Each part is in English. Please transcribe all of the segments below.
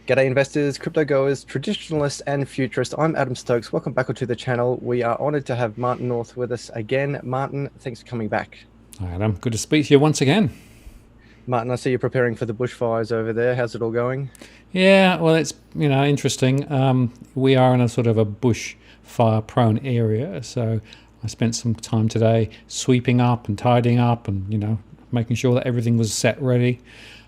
G'day investors, crypto goers, traditionalists and futurists. I'm Adam Stokes. Welcome back to the channel. We are honored to have Martin North with us again. Martin, thanks for coming back. Hi, Adam. Good to speak to you once again. Martin, I see you're preparing for the bushfires over there. How's it all going? Yeah, well, it's interesting. We are in a sort of a bush fire prone area, so I spent some time today sweeping up and tidying up, and making sure that everything was set ready.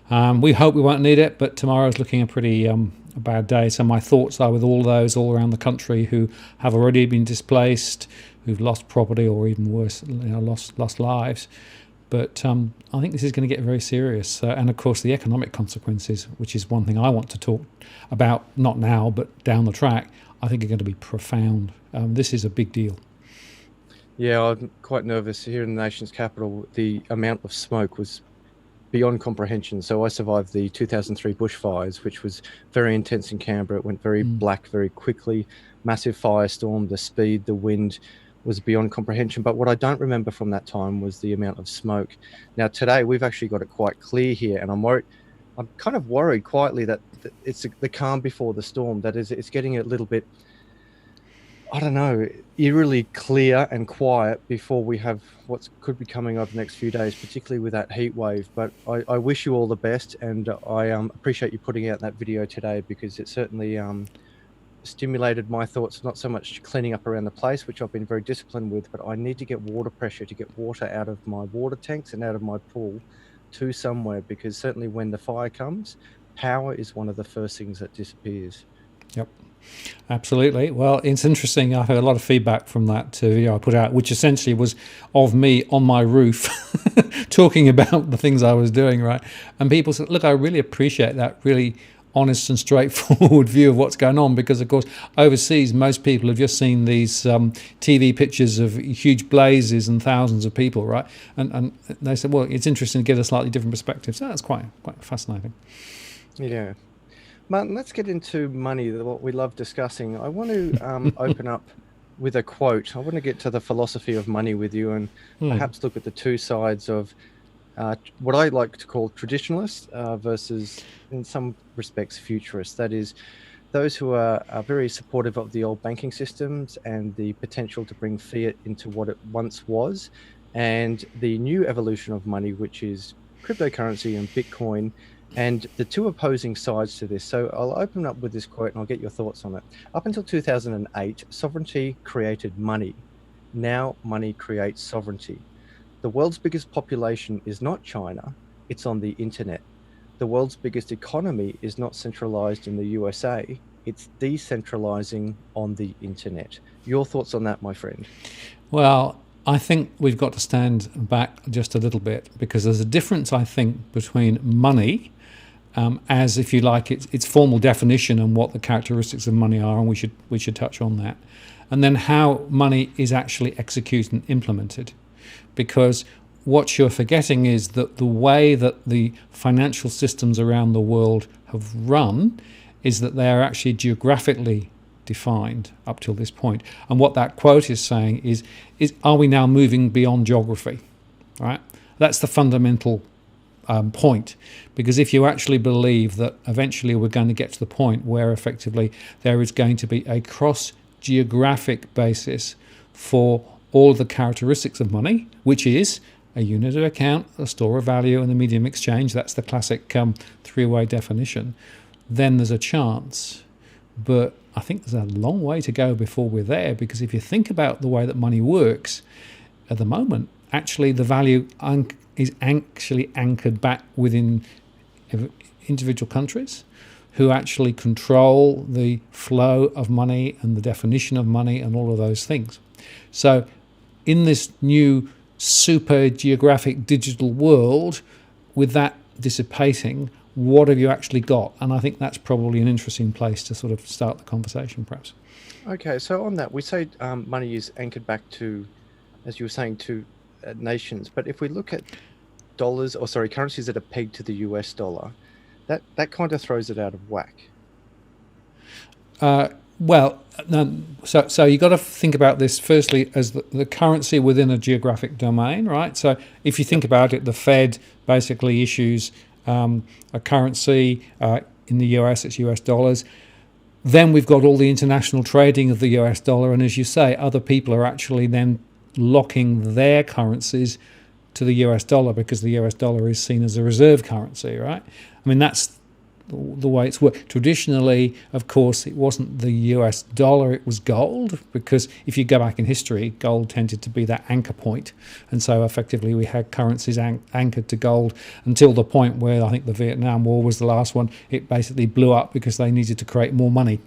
We hope we won't need it, but tomorrow's looking a pretty a bad day. So my thoughts are with all those all around the country who have already been displaced, who've lost property, or even worse, lost lives. But I think this is going to get very serious. And of course, the economic consequences, which is one thing I want to talk about, not now, but down the track, I think are going to be profound. This is a big deal. Yeah, I'm quite nervous. Here in the nation's capital, the amount of smoke was beyond comprehension. So I survived the 2003 bushfires, which was very intense in Canberra. It went very Mm. black very quickly. Massive firestorm, the speed, the wind was beyond comprehension. But what I don't remember from that time was the amount of smoke. Now today we've actually got it quite clear here, and I'm kind of worried quietly that it's the calm before the storm. That is, it's getting a little bit, I don't know, eerily clear and quiet before we have what could be coming over the next few days, particularly with that heat wave. But I wish you all the best, and I appreciate you putting out that video today, because it certainly stimulated my thoughts, not so much cleaning up around the place, which I've been very disciplined with, but I need to get water pressure to get water out of my water tanks and out of my pool to somewhere, because certainly when the fire comes, power is one of the first things that disappears. Yep. Absolutely. Well, it's interesting. I heard a lot of feedback from that video I put out, which essentially was of me on my roof talking about the things I was doing, right? And people said, look, I really appreciate that really honest and straightforward view of what's going on, because, of course, overseas, most people have just seen these TV pictures of huge blazes and thousands of people, right? And they said, well, it's interesting to get a slightly different perspective. So that's quite fascinating. Yeah. Martin, let's get into money, what we love discussing. I want to open up with a quote. I want to get to the philosophy of money with you, and Hmm. perhaps look at the two sides of what I like to call traditionalists versus, in some respects, futurists. That is, those who are very supportive of the old banking systems and the potential to bring fiat into what it once was, and the new evolution of money, which is cryptocurrency and Bitcoin, and the two opposing sides to this. So I'll open up with this quote and I'll get your thoughts on it. Up until 2008, sovereignty created money. Now money creates sovereignty. The world's biggest population is not China, it's on the internet. The world's biggest economy is not centralized in the USA, it's decentralizing on the internet. Your thoughts on that, my friend? Well, I think we've got to stand back just a little bit, because there's a difference, I think, between money, as, if you like, its formal definition and what the characteristics of money are, and we should touch on that, and then how money is actually executed and implemented, because what you're forgetting is that the way that the financial systems around the world have run is that they are actually geographically defined up till this point. And what that quote is saying is are we now moving beyond geography? Right? That's the fundamental point. Because if you actually believe that eventually we're going to get to the point where effectively there is going to be a cross geographic basis for all of the characteristics of money, which is a unit of account, a store of value, and a medium exchange, that's the classic three-way definition, then there's a chance. But I think there's a long way to go before we're there, because if you think about the way that money works at the moment, actually the value is actually anchored back within individual countries who actually control the flow of money and the definition of money and all of those things. So in this new super geographic digital world, with that dissipating, what have you actually got? And I think that's probably an interesting place to sort of start the conversation, perhaps. Okay, so on that, we say money is anchored back to, as you were saying, to nations. But if we look at dollars, or sorry, currencies that are pegged to the US dollar, that kind of throws it out of whack. Well, so you've got to think about this firstly as the currency within a geographic domain, right? So if you think about it, the Fed basically issues a currency in the US, it's US dollars. Then we've got all the international trading of the US dollar. And as you say, other people are actually then locking their currencies to the US dollar because the US dollar is seen as a reserve currency, right? I mean, that's the way it's worked. Traditionally, of course, it wasn't the US dollar, it was gold, because if you go back in history, gold tended to be that anchor point. And so effectively we had currencies anchored to gold until the point where I think the Vietnam War was the last one. It basically blew up because they needed to create more money,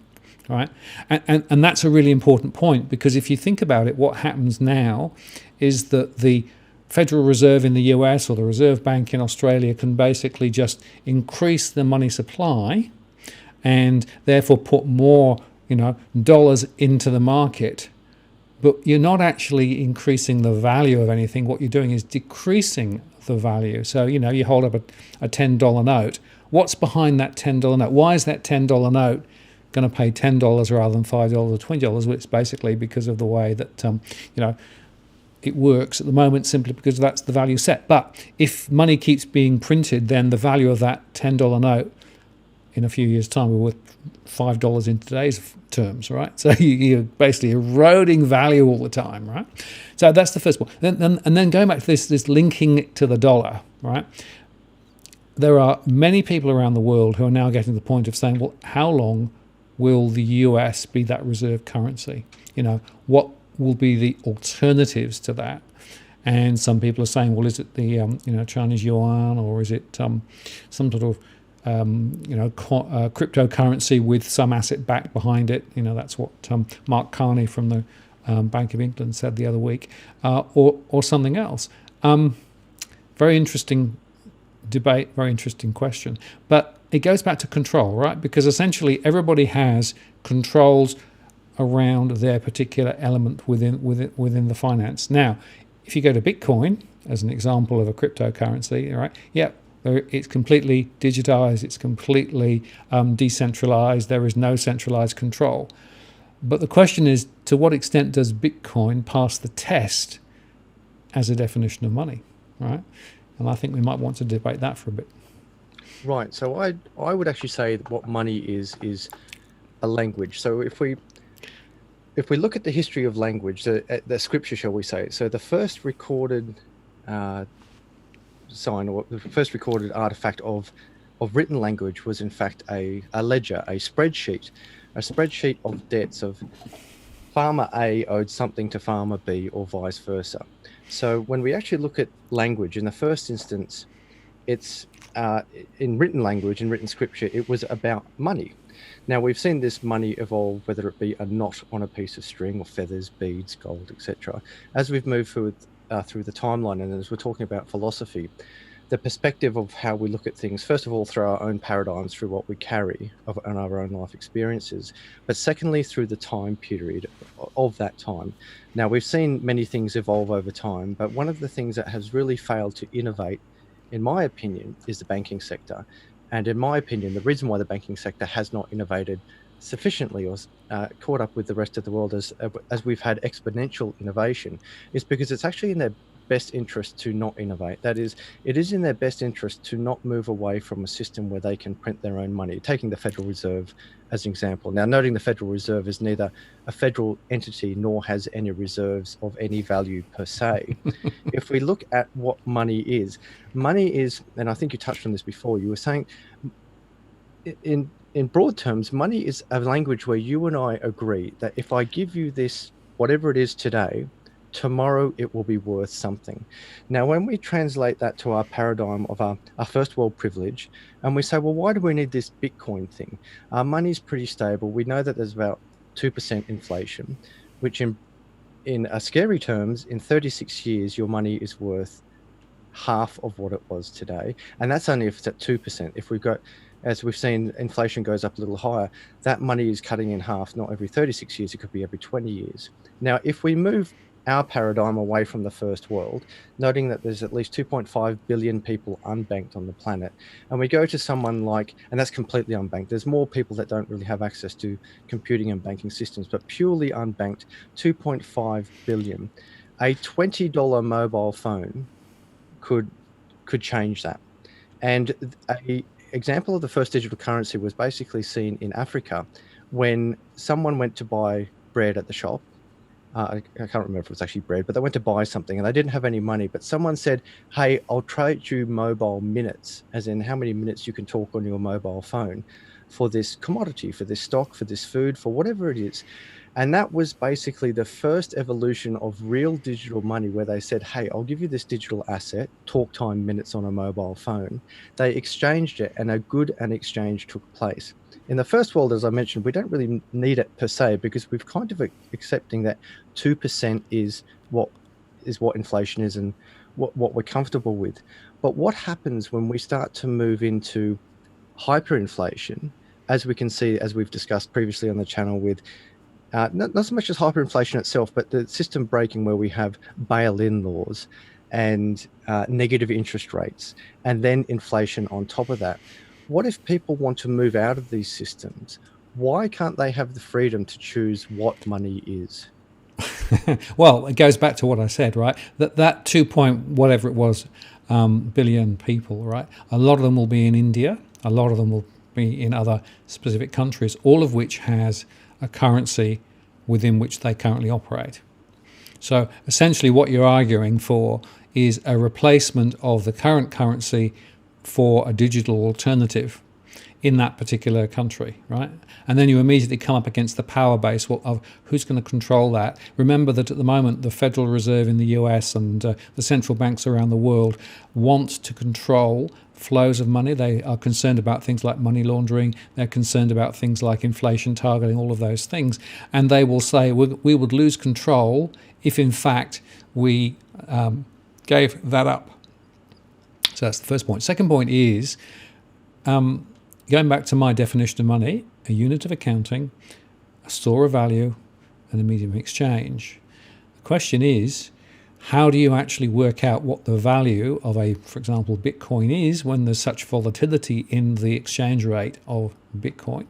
right? And that's a really important point, because if you think about it, what happens now is that the Federal Reserve in the US or the Reserve Bank in Australia can basically just increase the money supply and therefore put more, dollars into the market. But you're not actually increasing the value of anything. What you're doing is decreasing the value. So, you hold up a $10 note. What's behind that $10 note? Why is that $10 note going to pay $10 rather than $5 or $20? Well, it's basically because of the way that, it works at the moment, simply because that's the value set. But if money keeps being printed, then the value of that $10 note in a few years' time will be worth $5 in today's terms, right? So you're basically eroding value all the time, right? So that's the first one. And then going back to this linking it to the dollar, right? There are many people around the world who are now getting to the point of saying, well, how long will the US be that reserve currency? What will be the alternatives to that? And some people are saying, well, is it the Chinese yuan, or is it some sort of cryptocurrency with some asset back behind it? That's what Mark Carney from the Bank of England said the other week, or something else. Very interesting debate, very interesting question. But it goes back to control, right? Because essentially everybody has controls around their particular element within the finance. Now, if you go to Bitcoin as an example of a cryptocurrency, right? Yeah, it's completely digitized, it's completely decentralized. There is no centralized control. But the question is, to what extent does Bitcoin pass the test as a definition of money, right? And I think we might want to debate that for a bit. Right. So I would actually say that what money is a language. So if we look at the history of language, the scripture, shall we say, so the first recorded sign, or the first recorded artifact of written language was in fact a ledger, a spreadsheet of debts of farmer A owed something to farmer B, or vice versa. So when we actually look at language, in the first instance, it's in written language, in written scripture, it was about money. Now, we've seen this money evolve, whether it be a knot on a piece of string or feathers, beads, gold, etc. As we've moved through the timeline, and as we're talking about philosophy, the perspective of how we look at things, first of all, through our own paradigms, through what we carry and our own life experiences, but secondly, through the time period of that time. Now, we've seen many things evolve over time, but one of the things that has really failed to innovate, in my opinion, is the banking sector. And in my opinion, the reason why the banking sector has not innovated sufficiently or caught up with the rest of the world as we've had exponential innovation is because it's actually in their best interest to not innovate. That is, it is in their best interest to not move away from a system where they can print their own money, taking the Federal Reserve as an example. Now, noting the Federal Reserve is neither a federal entity nor has any reserves of any value per se. If we look at what money is, and I think you touched on this before, you were saying in broad terms, money is a language where you and I agree that if I give you this, whatever it is today, tomorrow it will be worth something. Now, when we translate that to our paradigm of our first world privilege, and we say, well, why do we need this Bitcoin thing? Our money's pretty stable. We know that there's about 2% inflation, which in scary terms, in 36 years, your money is worth half of what it was today. And that's only if it's at 2%. If we've got, as we've seen, inflation goes up a little higher, that money is cutting in half, not every 36 years, it could be every 20 years. Now, if we move our paradigm away from the first world, noting that there's at least 2.5 billion people unbanked on the planet, and we go to someone like, and that's completely unbanked, there's more people that don't really have access to computing and banking systems, but purely unbanked, 2.5 billion. A $20 mobile phone could change that. And example of the first digital currency was basically seen in Africa when someone went to buy bread at the shop. I can't remember if it was actually bread, but they went to buy something and they didn't have any money. But someone said, "Hey, I'll trade you mobile minutes," as in how many minutes you can talk on your mobile phone, for this commodity, for this stock, for this food, for whatever it is. And that was basically the first evolution of real digital money, where they said, "Hey, I'll give you this digital asset, talk time minutes on a mobile phone." They exchanged it, and a good an exchange took place. In the first world, as I mentioned, we don't really need it per se, because we've kind of accepting that 2% is what inflation is, and what we're comfortable with. But what happens when we start to move into hyperinflation, as we can see, as we've discussed previously on the channel, with not so much as hyperinflation itself, but the system breaking, where we have bail-in laws and negative interest rates, and then inflation on top of that. What if people want to move out of these systems? Why can't they have the freedom to choose what money is? Well, it goes back to what I said, right? That 2 point whatever it was billion people, right? A lot of them will be in India. A lot of them will be in other specific countries, all of which has a currency within which they currently operate. So essentially what you're arguing for is a replacement of the current currency for a digital alternative in that particular country, right? And then you immediately come up against the power base of who's going to control that. Remember that at the moment, the Federal Reserve in the US and the central banks around the world want to control flows of money. They are concerned about things like money laundering. They're concerned about things like inflation targeting, all of those things. And they will say we would lose control if, in fact, we gave that up. So that's the first point. Second point is, going back to my definition of money, a unit of accounting, a store of value, and a medium of exchange. The question is, how do you actually work out what the value of for example, Bitcoin is when there's such volatility in the exchange rate of Bitcoin?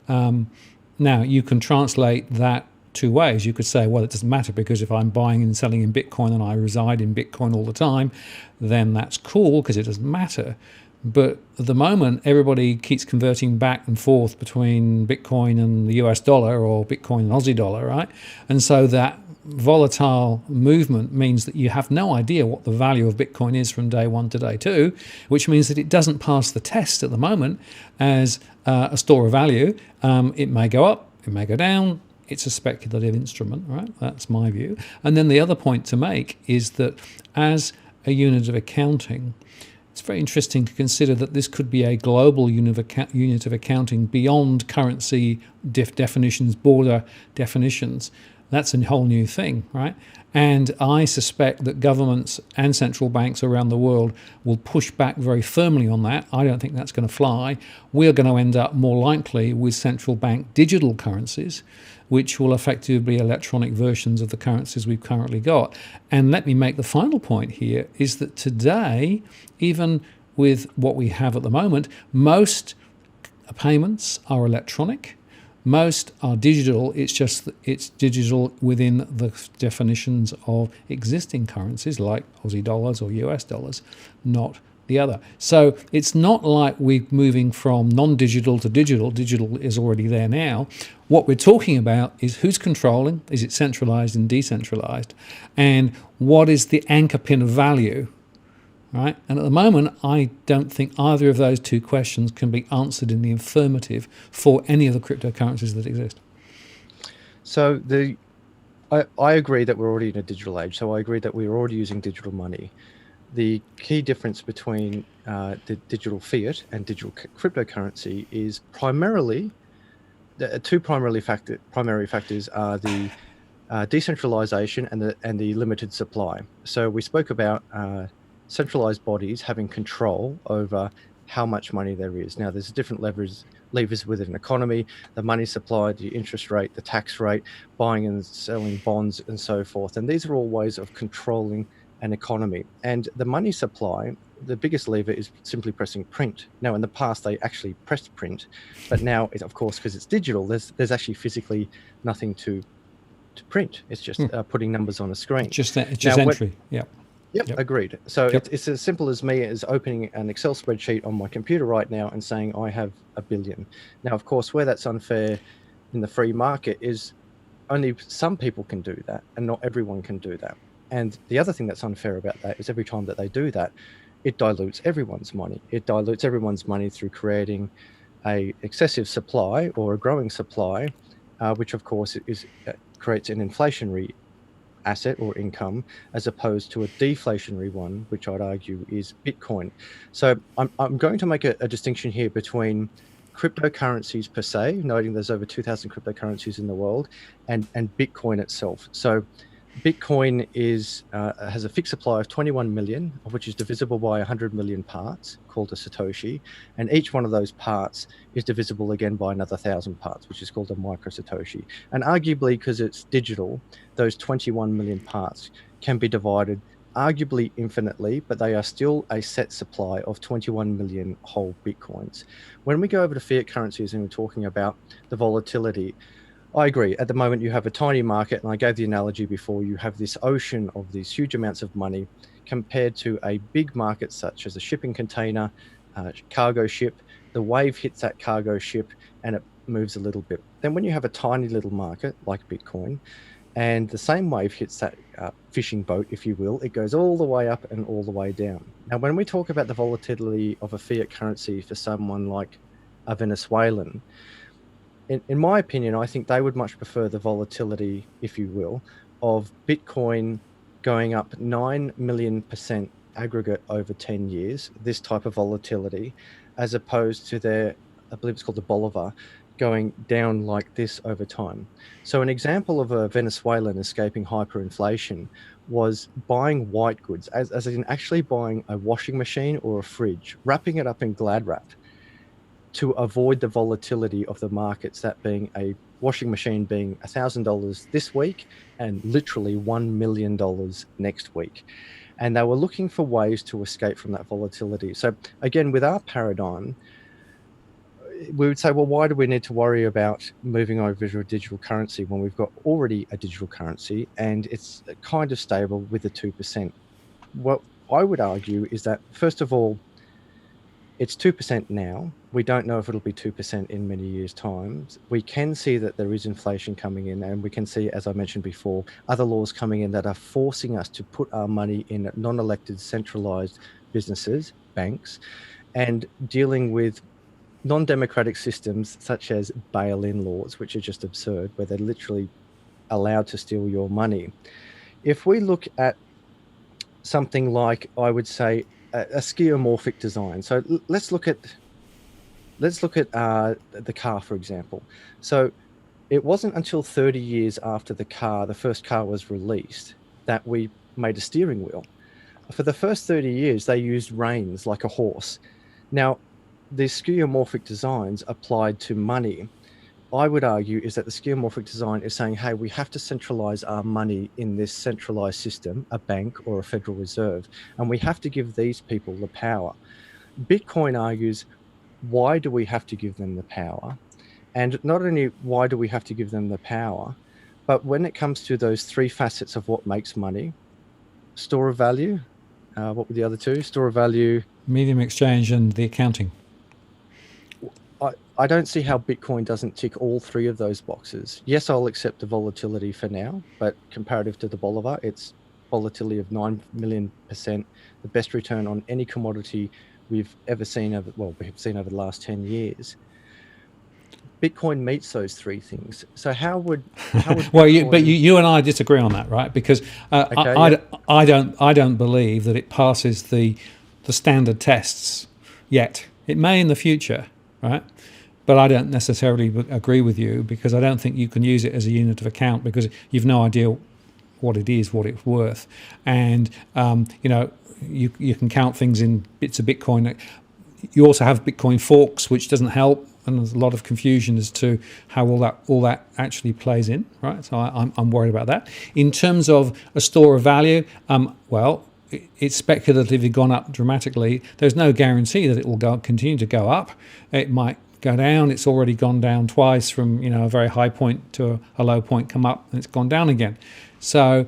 Now, you can translate that two ways. You could say, well, it doesn't matter, because if I'm buying and selling in Bitcoin and I reside in Bitcoin all the time, then that's cool because it doesn't matter. But at the moment, everybody keeps converting back and forth between Bitcoin and the US dollar, or Bitcoin and Aussie dollar, right? And so that volatile movement means that you have no idea what the value of Bitcoin is from day one to day two, which means that it doesn't pass the test at the moment as a store of value. It may go up, it may go down. It's a speculative instrument, right? That's my view. And then the other point to make is that as a unit of accounting, it's very interesting to consider that this could be a global unit of accounting beyond currency definitions, border definitions. That's a whole new thing, right? And I suspect that governments and central banks around the world will push back very firmly on that. I don't think that's going to fly. We're going to end up more likely with central bank digital currencies, which will effectively be electronic versions of the currencies we've currently got. And let me make the final point here, is that today, even with what we have at the moment, most payments are electronic. Most are digital. It's just it's digital within the definitions of existing currencies like Aussie dollars or US dollars, not the other. So it's not like we're moving from non-digital to digital. Digital is already there now. What we're talking about is who's controlling, is it centralized and decentralized, and what is the anchor pin of value, right? And at the moment, I don't think either of those two questions can be answered in the affirmative for any of the cryptocurrencies that exist. So I agree that we're already in a digital age. So I agree that we're already using digital money. The key difference between the digital fiat and digital cryptocurrency is primarily the two primary factors are the decentralization and the limited supply. So we spoke about centralized bodies having control over how much money there is. Now, there's different levers within an economy: the money supply, the interest rate, the tax rate, buying and selling bonds, and so forth. And these are all ways of controlling an economy. And the money supply, the biggest lever is simply pressing print. Now, in the past, they actually pressed print, but now, of course, because it's digital, there's actually physically nothing to print. It's just putting numbers on a screen. Just entry. Yeah. Yep, Yep. agreed. So Yep. it's as simple as me as opening an Excel spreadsheet on my computer right now and saying I have a billion. Now, of course, where that's unfair in the free market is only some people can do that and not everyone can do that. And the other thing that's unfair about that is every time that they do that, it dilutes everyone's money. It dilutes everyone's money through creating a excessive supply or a growing supply, which of course creates an inflationary asset or income as opposed to a deflationary one, which I'd argue is Bitcoin. So I'm going to make a distinction here between cryptocurrencies per se, noting there's over 2,000 cryptocurrencies in the world, and Bitcoin itself. So Bitcoin has a fixed supply of 21 million, of which is divisible by 100 million parts, called a Satoshi, and each one of those parts is divisible again by another 1,000 parts, which is called a micro Satoshi. And arguably, because it's digital, those 21 million parts can be divided arguably infinitely, but they are still a set supply of 21 million whole Bitcoins. When we go over to fiat currencies and we're talking about the volatility, I agree. At the moment, you have a tiny market, and I gave the analogy before, you have this ocean of these huge amounts of money compared to a big market such as a shipping container, cargo ship. The wave hits that cargo ship and it moves a little bit. Then when you have a tiny little market like Bitcoin, and the same wave hits that fishing boat, if you will, it goes all the way up and all the way down. Now, when we talk about the volatility of a fiat currency for someone like a Venezuelan, in my opinion, I think they would much prefer the volatility, if you will, of Bitcoin going up 9 million% aggregate over 10 years, this type of volatility, as opposed to I believe it's called the Bolivar, going down like this over time. So an example of a Venezuelan escaping hyperinflation was buying white goods, as in actually buying a washing machine or a fridge, wrapping it up in Glad wrap, to avoid the volatility of the markets, that being a washing machine being $1,000 this week and literally $1 million next week. And they were looking for ways to escape from that volatility. So again, with our paradigm, we would say, well, why do we need to worry about moving over to a digital currency when we've got already a digital currency and it's kind of stable with the 2%? What I would argue is that, first of all, it's 2% now. We don't know if it'll be 2% in many years' time. We can see that there is inflation coming in, and we can see, as I mentioned before, other laws coming in that are forcing us to put our money in non-elected, centralized businesses, banks, and dealing with non-democratic systems such as bail-in laws, which are just absurd, where they're literally allowed to steal your money. If we look at something like, I would say, a skeuomorphic design. So let's look at the car, for example. So it wasn't until 30 years after the first car was released, that we made a steering wheel. For the first 30 years, they used reins like a horse. Now, the skeuomorphic designs applied to money, I would argue, is that the skeuomorphic design is saying, hey, we have to centralize our money in this centralized system, a bank or a Federal Reserve, and we have to give these people the power. Bitcoin argues, why do we have to give them the power? And not only why do we have to give them the power, but when it comes to those three facets of what makes money, store of value, what were the other two? Store of value, Medium exchange, and the accounting. I don't see how Bitcoin doesn't tick all three of those boxes. Yes, I'll accept the volatility for now, but comparative to the Bolivar, it's volatility of 9 million%, the best return on any commodity we've ever seen we've seen over the last 10 years. Bitcoin meets those three things. So how would well, you and I disagree on that, right? Because I don't believe that it passes the standard tests yet. It may in the future, right? But I don't necessarily agree with you, because I don't think you can use it as a unit of account, because you've no idea what it is, what it's worth, and you can count things in bits of Bitcoin. You also have Bitcoin forks, which doesn't help, and there's a lot of confusion as to how all that actually plays in, right? So I'm worried about that. In terms of a store of value, it's speculatively gone up dramatically. There's no guarantee that it will continue to go up. It might go down. It's already gone down twice, from a very high point to a low point, come up, and it's gone down again. So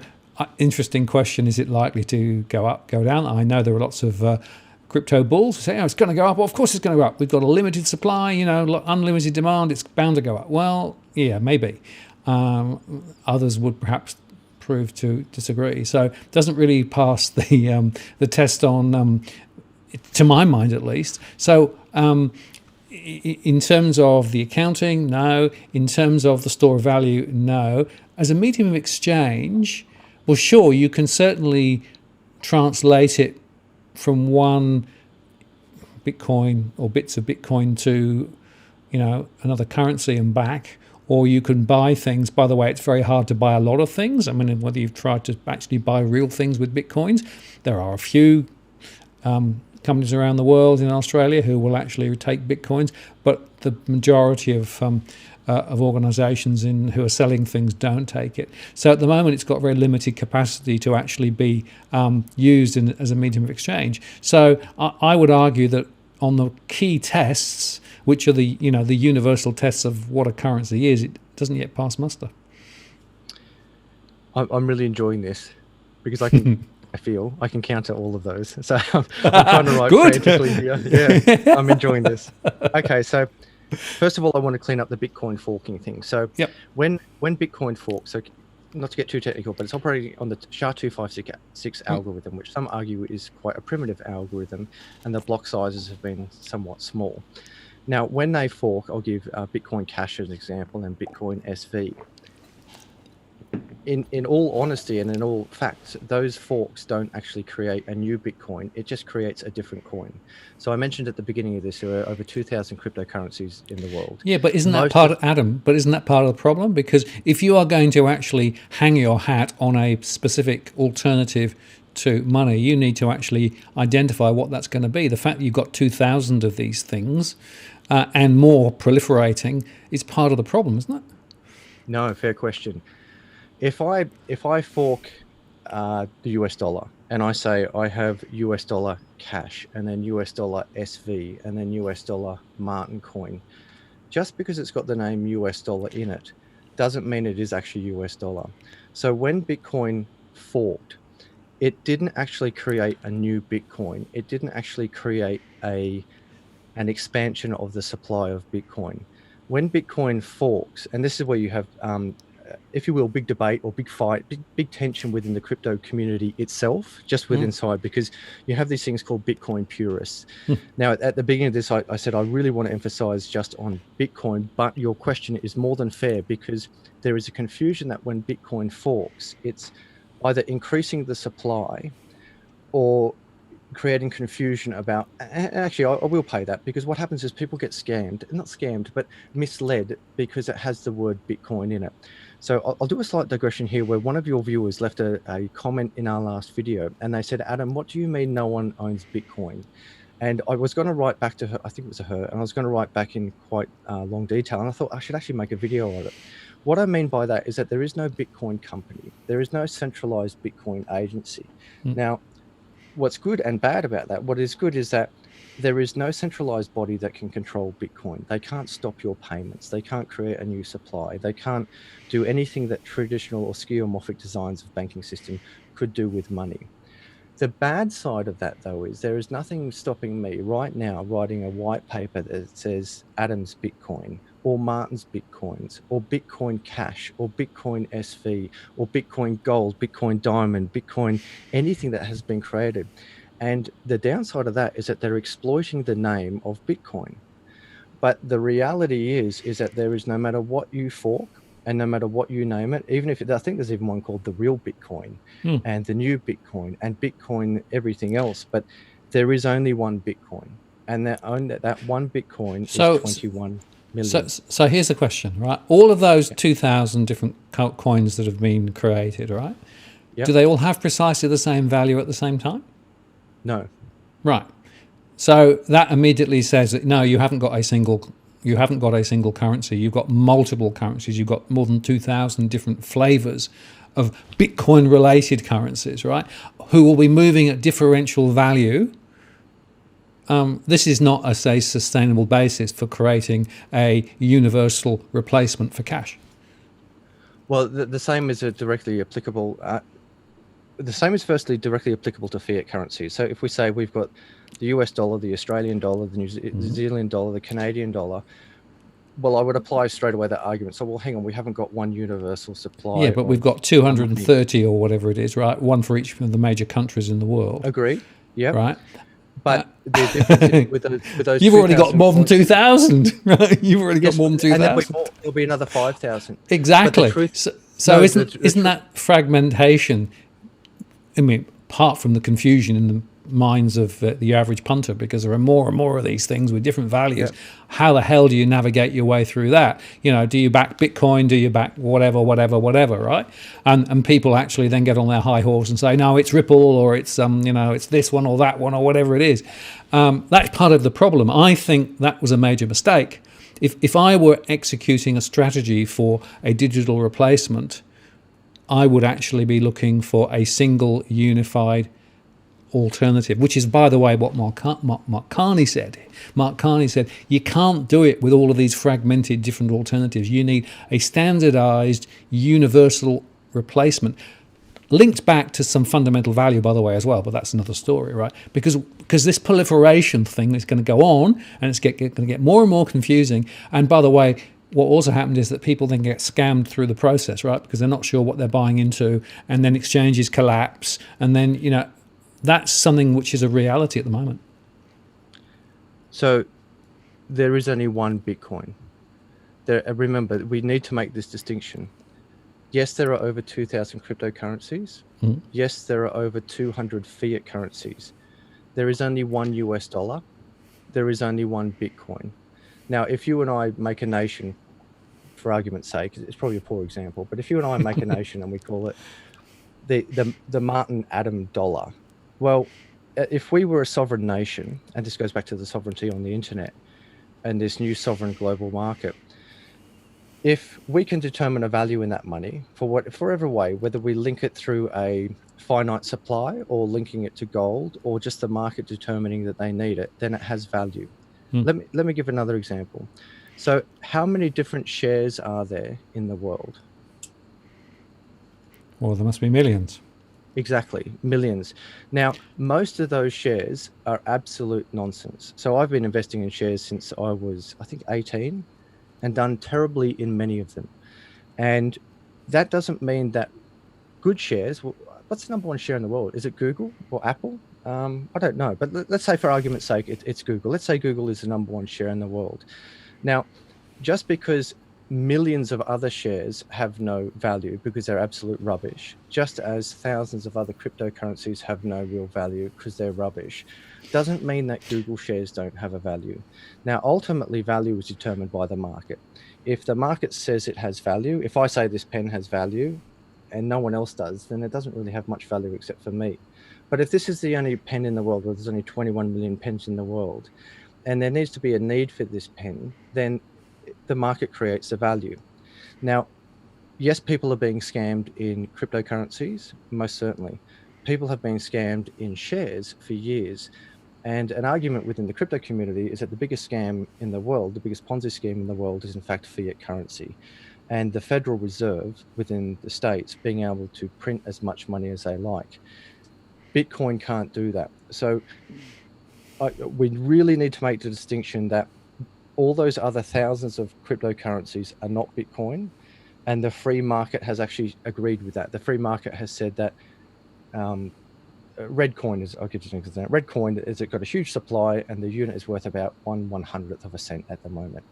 Interesting question. Is it likely to go up, go down? I know there are lots of crypto bulls who say, oh, it's going to go up. Well, of course it's going to go up. We've got a limited supply, unlimited demand. It's bound to go up. Well, yeah, maybe. Others would perhaps prove to disagree. So it doesn't really pass the test on, to my mind at least. So in terms of the accounting, no. In terms of the store of value, no. As a medium of exchange, well, sure, you can certainly translate it from one Bitcoin or bits of Bitcoin to, another currency and back. Or you can buy things. By the way, it's very hard to buy a lot of things. I mean, whether you've tried to actually buy real things with Bitcoins, there are a few companies around the world in Australia who will actually take Bitcoins, but the majority of organisations who are selling things don't take it. So at the moment, it's got very limited capacity to actually be used as a medium of exchange. So I would argue that on the key tests, which are the universal tests of what a currency is, it doesn't yet pass muster. I'm really enjoying this because I feel I can counter all of those. So I'm trying to write frantically here. Yeah, I'm enjoying this. Okay, so first of all, I want to clean up the Bitcoin forking thing. So when Bitcoin forks, so not to get too technical, but it's operating on the SHA-256 algorithm, which some argue is quite a primitive algorithm, and the block sizes have been somewhat small. Now, when they fork, I'll give Bitcoin Cash as an example and Bitcoin SV. In all honesty and in all facts, those forks don't actually create a new Bitcoin. It just creates a different coin. So I mentioned at the beginning of this, there are over 2,000 cryptocurrencies in the world. Yeah, but isn't that part of the problem? Because if you are going to actually hang your hat on a specific alternative to money, you need to actually identify what that's going to be. The fact that you've got 2,000 of these things and more proliferating is part of the problem, isn't it? No, fair question. If I fork the US dollar and I say I have US dollar cash and then US dollar SV and then US dollar Martin coin, just because it's got the name US dollar in it doesn't mean it is actually US dollar. So when Bitcoin forked, it didn't actually create a new Bitcoin. It didn't actually create an expansion of the supply of Bitcoin. When Bitcoin forks, and this is where you have if you will, big debate or big fight, big tension within the crypto community itself, just within inside, because you have these things called Bitcoin purists. Now, at the beginning of this, I said I really want to emphasize just on Bitcoin, but your question is more than fair, because there is a confusion that when Bitcoin forks, it's either increasing the supply or creating confusion about, actually, I will pay that, because what happens is people get scammed, not scammed, but misled because it has the word Bitcoin in it. So I'll do a slight digression here, where one of your viewers left a comment in our last video, and they said, Adam, what do you mean no one owns Bitcoin? And I was going to write back to her, I think it was her, and I was going to write back in quite long detail, and I thought I should actually make a video of it. What I mean by that is that there is no Bitcoin company. There is no centralized Bitcoin agency. Now, what's good and bad about that, what is good is that there is no centralized body that can control Bitcoin. They can't stop your payments. They can't create a new supply. They can't do anything that traditional or skeuomorphic designs of banking system could do with money. The bad side of that, though, is there is nothing stopping me right now writing a white paper that says Adam's Bitcoin or Martin's Bitcoins or Bitcoin Cash or Bitcoin SV or Bitcoin Gold, Bitcoin Diamond, Bitcoin, anything that has been created. And the downside of that is that they're exploiting the name of Bitcoin. But the reality is that there is, no matter what you fork and no matter what you name it, even if I think there's even one called the real Bitcoin and the new Bitcoin and Bitcoin everything else, but there is only one Bitcoin, and that one Bitcoin is 21 million. So here's the question, right? All of those 2,000 different coins that have been created, right? Yep. Do they all have precisely the same value at the same time? No. Right. So that immediately says that no, you haven't got a single currency. You've got multiple currencies. You've got more than 2,000 different flavors of Bitcoin-related currencies, right? Who will be moving at differential value. This is not a sustainable basis for creating a universal replacement for cash. Well, the same is directly applicable. the same is firstly directly applicable to fiat currency. So if we say we've got the US dollar, the Australian dollar, the New Zealand dollar, the Canadian dollar, well, I would apply straight away that argument. So, well, hang on, we haven't got one universal supply. Yeah, but we've got 230 or whatever it is, right? One for each of the major countries in the world. Agreed. Yeah. Right. But the difference with those, you've already got more than 2,000, right? You've already got more than 2,000. And there'll be another 5,000. Exactly. Isn't that fragmentation? I mean, apart from the confusion in the minds of the average punter, because there are more and more of these things with different values. Yeah. How the hell do you navigate your way through that? You know, do you back Bitcoin? Do you back whatever, right? And people actually then get on their high horse and say, no, it's Ripple, or it's it's this one or that one or whatever it is. That's part of the problem. I think that was a major mistake. If I were executing a strategy for a digital replacement, I would actually be looking for a single unified alternative, which is, by the way, what Mark Carney said. Mark Carney said, you can't do it with all of these fragmented different alternatives. You need a standardized, universal replacement, linked back to some fundamental value, by the way, as well, but that's another story, right? Because this proliferation thing is going to go on, and it's going to get more and more confusing. And by the way, what also happened is that people then get scammed through the process, right? Because they're not sure what they're buying into, and then exchanges collapse, and then, that's something which is a reality at the moment. So there is only one Bitcoin. Remember, we need to make this distinction. Yes, there are over 2,000 cryptocurrencies. Mm-hmm. Yes, there are over 200 fiat currencies. There is only one US dollar. There is only one Bitcoin. Now, if you and I make a nation, for argument's sake, it's probably a poor example, but if you and I make a nation and we call it the Martin Adam dollar, well, if we were a sovereign nation, and this goes back to the sovereignty on the internet and this new sovereign global market, if we can determine a value in that money for whatever way, whether we link it through a finite supply or linking it to gold or just the market determining that they need it, then it has value. Let me give another example. So how many different shares are there in the world? Well, there must be millions. Exactly, millions. Now, most of those shares are absolute nonsense. So I've been investing in shares since I was, I think, 18 and done terribly in many of them. And that doesn't mean that good shares, what's the number one share in the world? Is it Google or Apple? I don't know, but let's say for argument's sake, it's Google. Let's say Google is the number one share in the world. Now, just because millions of other shares have no value because they're absolute rubbish, just as thousands of other cryptocurrencies have no real value because they're rubbish, doesn't mean that Google shares don't have a value. Now, ultimately, value is determined by the market. If the market says it has value, if I say this pen has value and no one else does, then it doesn't really have much value except for me. But if this is the only pen in the world, or there's only 21 million pens in the world, and there needs to be a need for this pen, then the market creates the value. Now, yes, people are being scammed in cryptocurrencies, most certainly. People have been scammed in shares for years. And an argument within the crypto community is that the biggest scam in the world, the biggest Ponzi scheme in the world is in fact fiat currency. And the Federal Reserve within the States being able to print as much money as they like. Bitcoin can't do that. So we really need to make the distinction that all those other thousands of cryptocurrencies are not Bitcoin, and the free market has actually agreed with that. The free market has said that Redcoin is, I'll give you an example. Redcoin is, it got a huge supply and the unit is worth about 1/100th of a cent at the moment.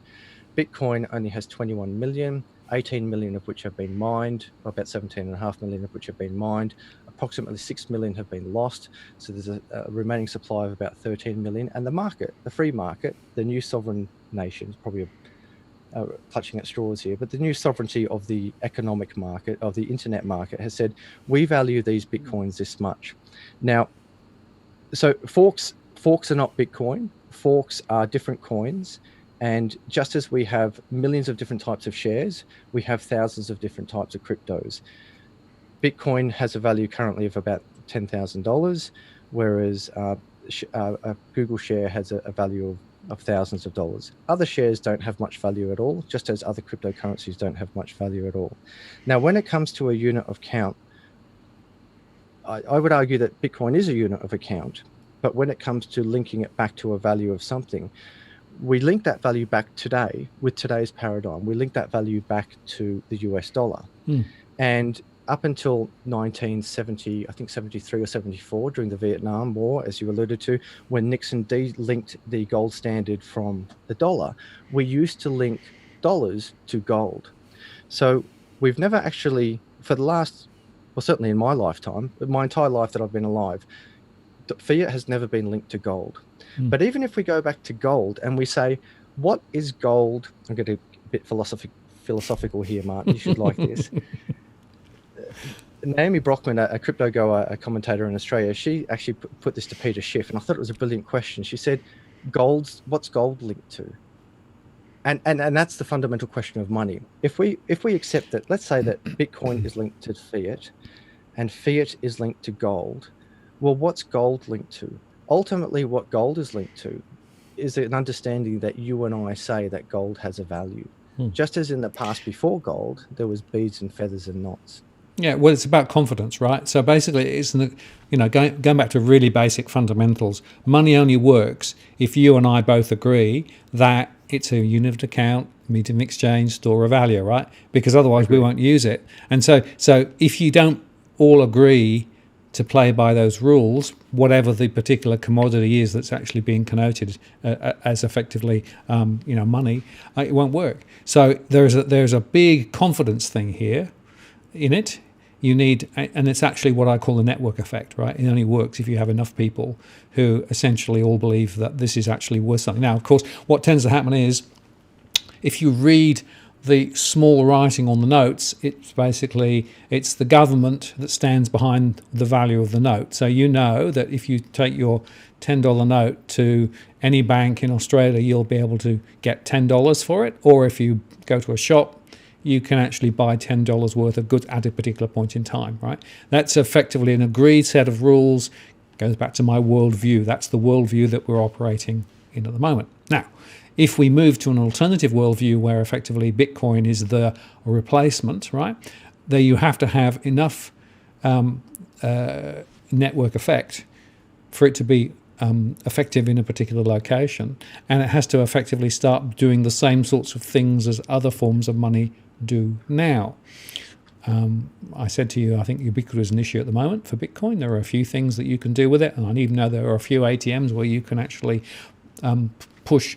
Bitcoin only has 21 million, 18 million of which have been mined, about 17.5 million of which have been mined. Approximately 6 million have been lost. So there's a remaining supply of about 13 million. And the market, the free market, the new sovereign nations, probably clutching at straws here, but the new sovereignty of the economic market, of the internet market, has said, we value these Bitcoins this much. Now, so forks are not Bitcoin. Forks are different coins. And just as we have millions of different types of shares, we have thousands of different types of cryptos. Bitcoin has a value currently of about $10,000, whereas a Google share has a value of thousands of dollars. Other shares don't have much value at all, just as other cryptocurrencies don't have much value at all. Now, when it comes to a unit of count, I would argue that Bitcoin is a unit of account, but when it comes to linking it back to a value of something, we link that value back today with today's paradigm. We link that value back to the US dollar. And up until 1970, I think 73 or 74, during the Vietnam War, as you alluded to, when Nixon de-linked the gold standard from the dollar, we used to link dollars to gold. So we've never actually, for the last, well, certainly in my lifetime, my entire life that I've been alive, fiat has never been linked to gold. But even if we go back to gold and we say, what is gold? I'm getting a bit philosophical here, Martin. You should like this. Naomi Brockman, a crypto goer, a commentator in Australia, she actually put this to Peter Schiff, and I thought it was a brilliant question. She said, what's gold linked to? And that's the fundamental question of money. If we accept that, let's say that Bitcoin is linked to fiat and fiat is linked to gold, well, what's gold linked to? Ultimately, what gold is linked to is an understanding that you and I say that gold has a value. Just as in the past before gold, there was beads and feathers and knots. Yeah, well, it's about confidence, right? So basically, it's going back to really basic fundamentals. Money only works if you and I both agree that it's a unit of account, medium of exchange, store of value, right? Because otherwise we won't use it. And so if you don't all agree to play by those rules, whatever the particular commodity is that's actually being connoted as effectively, money, it won't work. So there's a big confidence thing here in it. You need, and it's actually what I call the network effect, right? It only works if you have enough people who essentially all believe that this is actually worth something. Now, of course, what tends to happen is if you read the small writing on the notes, it's the government that stands behind the value of the note. So you know that if you take your $10 note to any bank in Australia, you'll be able to get $10 for it. Or if you go to a shop, you can actually buy $10 worth of goods at a particular point in time, right? That's effectively an agreed set of rules. Goes back to my worldview. That's the worldview that we're operating in at the moment. Now, if we move to an alternative worldview where effectively Bitcoin is the replacement, right, there you have to have enough network effect for it to be effective in a particular location, and it has to effectively start doing the same sorts of things as other forms of money do now. I said to you, I think ubiquity is an issue at the moment for Bitcoin. There are a few things that you can do with it, and I even know there are a few ATMs where you can actually push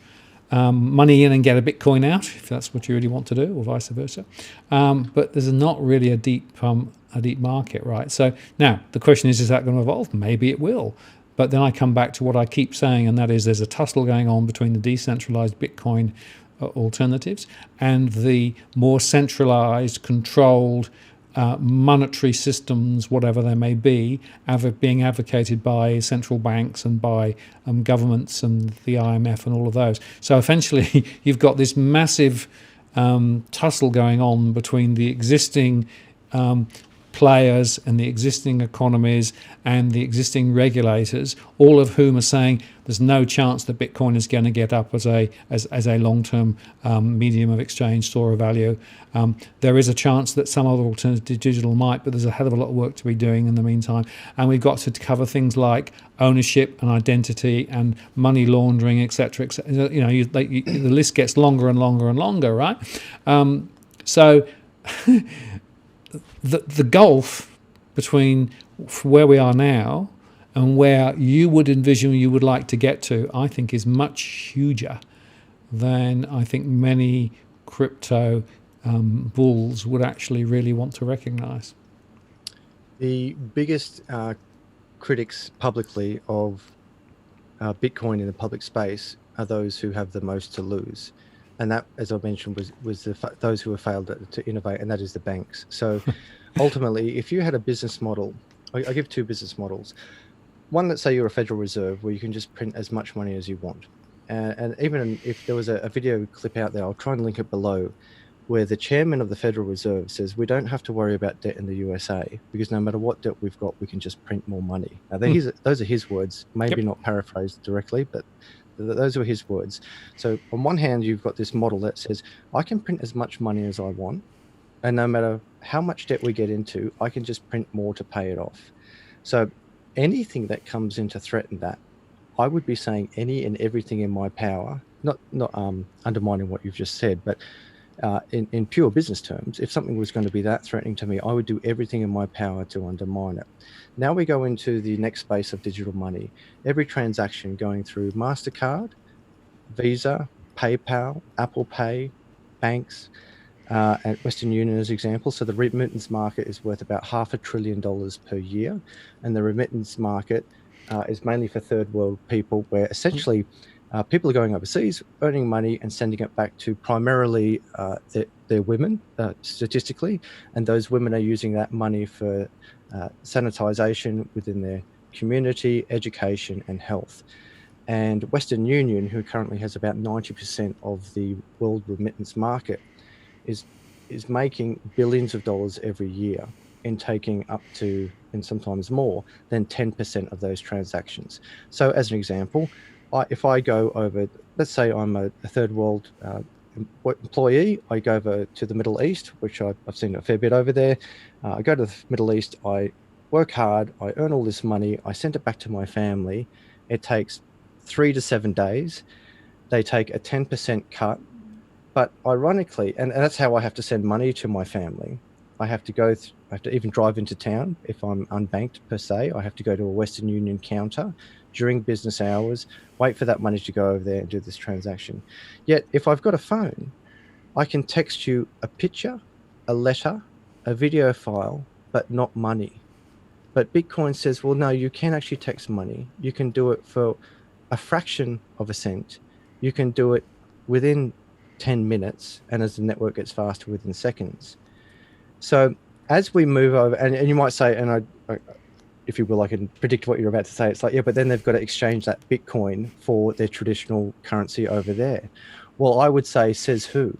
money in and get a Bitcoin out, if that's what you really want to do, or vice versa. But there's not really a deep market, right? So now the question is that going to evolve? Maybe it will. But then I come back to what I keep saying, and that is there's a tussle going on between the decentralized Bitcoin alternatives and the more centralized, controlled monetary systems, whatever they may be, being advocated by central banks and by governments and the IMF and all of those. So eventually you've got this massive tussle going on between the existing players and the existing economies and the existing regulators, all of whom are saying there's no chance that Bitcoin is going to get up as a long-term medium of exchange, store of value. There is a chance that some other alternative digital might, but there's a hell of a lot of work to be doing in the meantime. And we've got to cover things like ownership and identity and money laundering, etc. The list gets longer and longer and longer, right? So the gulf between where we are now and where you would envision you would like to get to, I think, is much huger than I think many crypto bulls would actually really want to recognize. The biggest critics publicly of Bitcoin in the public space are those who have the most to lose. And that, as I mentioned, was those who have failed to innovate, and that is the banks. So ultimately, if you had a business model, I give two business models. One, let's say you're a Federal Reserve where you can just print as much money as you want. And even if there was a video clip out there, I'll try and link it below, where the chairman of the Federal Reserve says, we don't have to worry about debt in the USA because no matter what debt we've got, we can just print more money. Now, those are his words, maybe not paraphrased directly, but those are his words. So on one hand, you've got this model that says, I can print as much money as I want, and no matter how much debt we get into, I can just print more to pay it off. So anything that comes in to threaten that, I would be saying any and everything in my power, not undermining what you've just said, but in pure business terms, if something was going to be that threatening to me, I would do everything in my power to undermine it. Now we go into the next space of digital money. Every transaction going through MasterCard, Visa, PayPal, Apple Pay, banks, and Western Union as example. So the remittance market is worth about $500 billion per year, and the remittance market is mainly for third world people, where essentially people are going overseas, earning money, and sending it back to primarily their women, statistically, and those women are using that money for sanitization within their community, education, and health. And Western Union, who currently has about 90% of the world remittance market, is is making billions of dollars every year in taking up to, and sometimes more than 10% of those transactions. So as an example, if I go over, let's say I'm a third world employee, I go over to the Middle East, which I've seen a fair bit over there. I go to the Middle East, I work hard, I earn all this money, I send it back to my family. It takes 3 to 7 days. They take a 10% cut, but ironically, and that's how I have to send money to my family. I have to I have to even drive into town if I'm unbanked per se. I have to go to a Western Union counter during business hours, wait for that money to go over there and do this transaction. Yet, if I've got a phone, I can text you a picture, a letter, a video file, but not money. But Bitcoin says, well, no, you can actually text money. You can do it for a fraction of a cent. You can do it within 10 minutes, and as the network gets faster, within seconds. So as we move over, and you might say, and I, if you will, I can predict what you're about to say. It's like, yeah, but then they've got to exchange that Bitcoin for their traditional currency over there. Well, I would say, says who?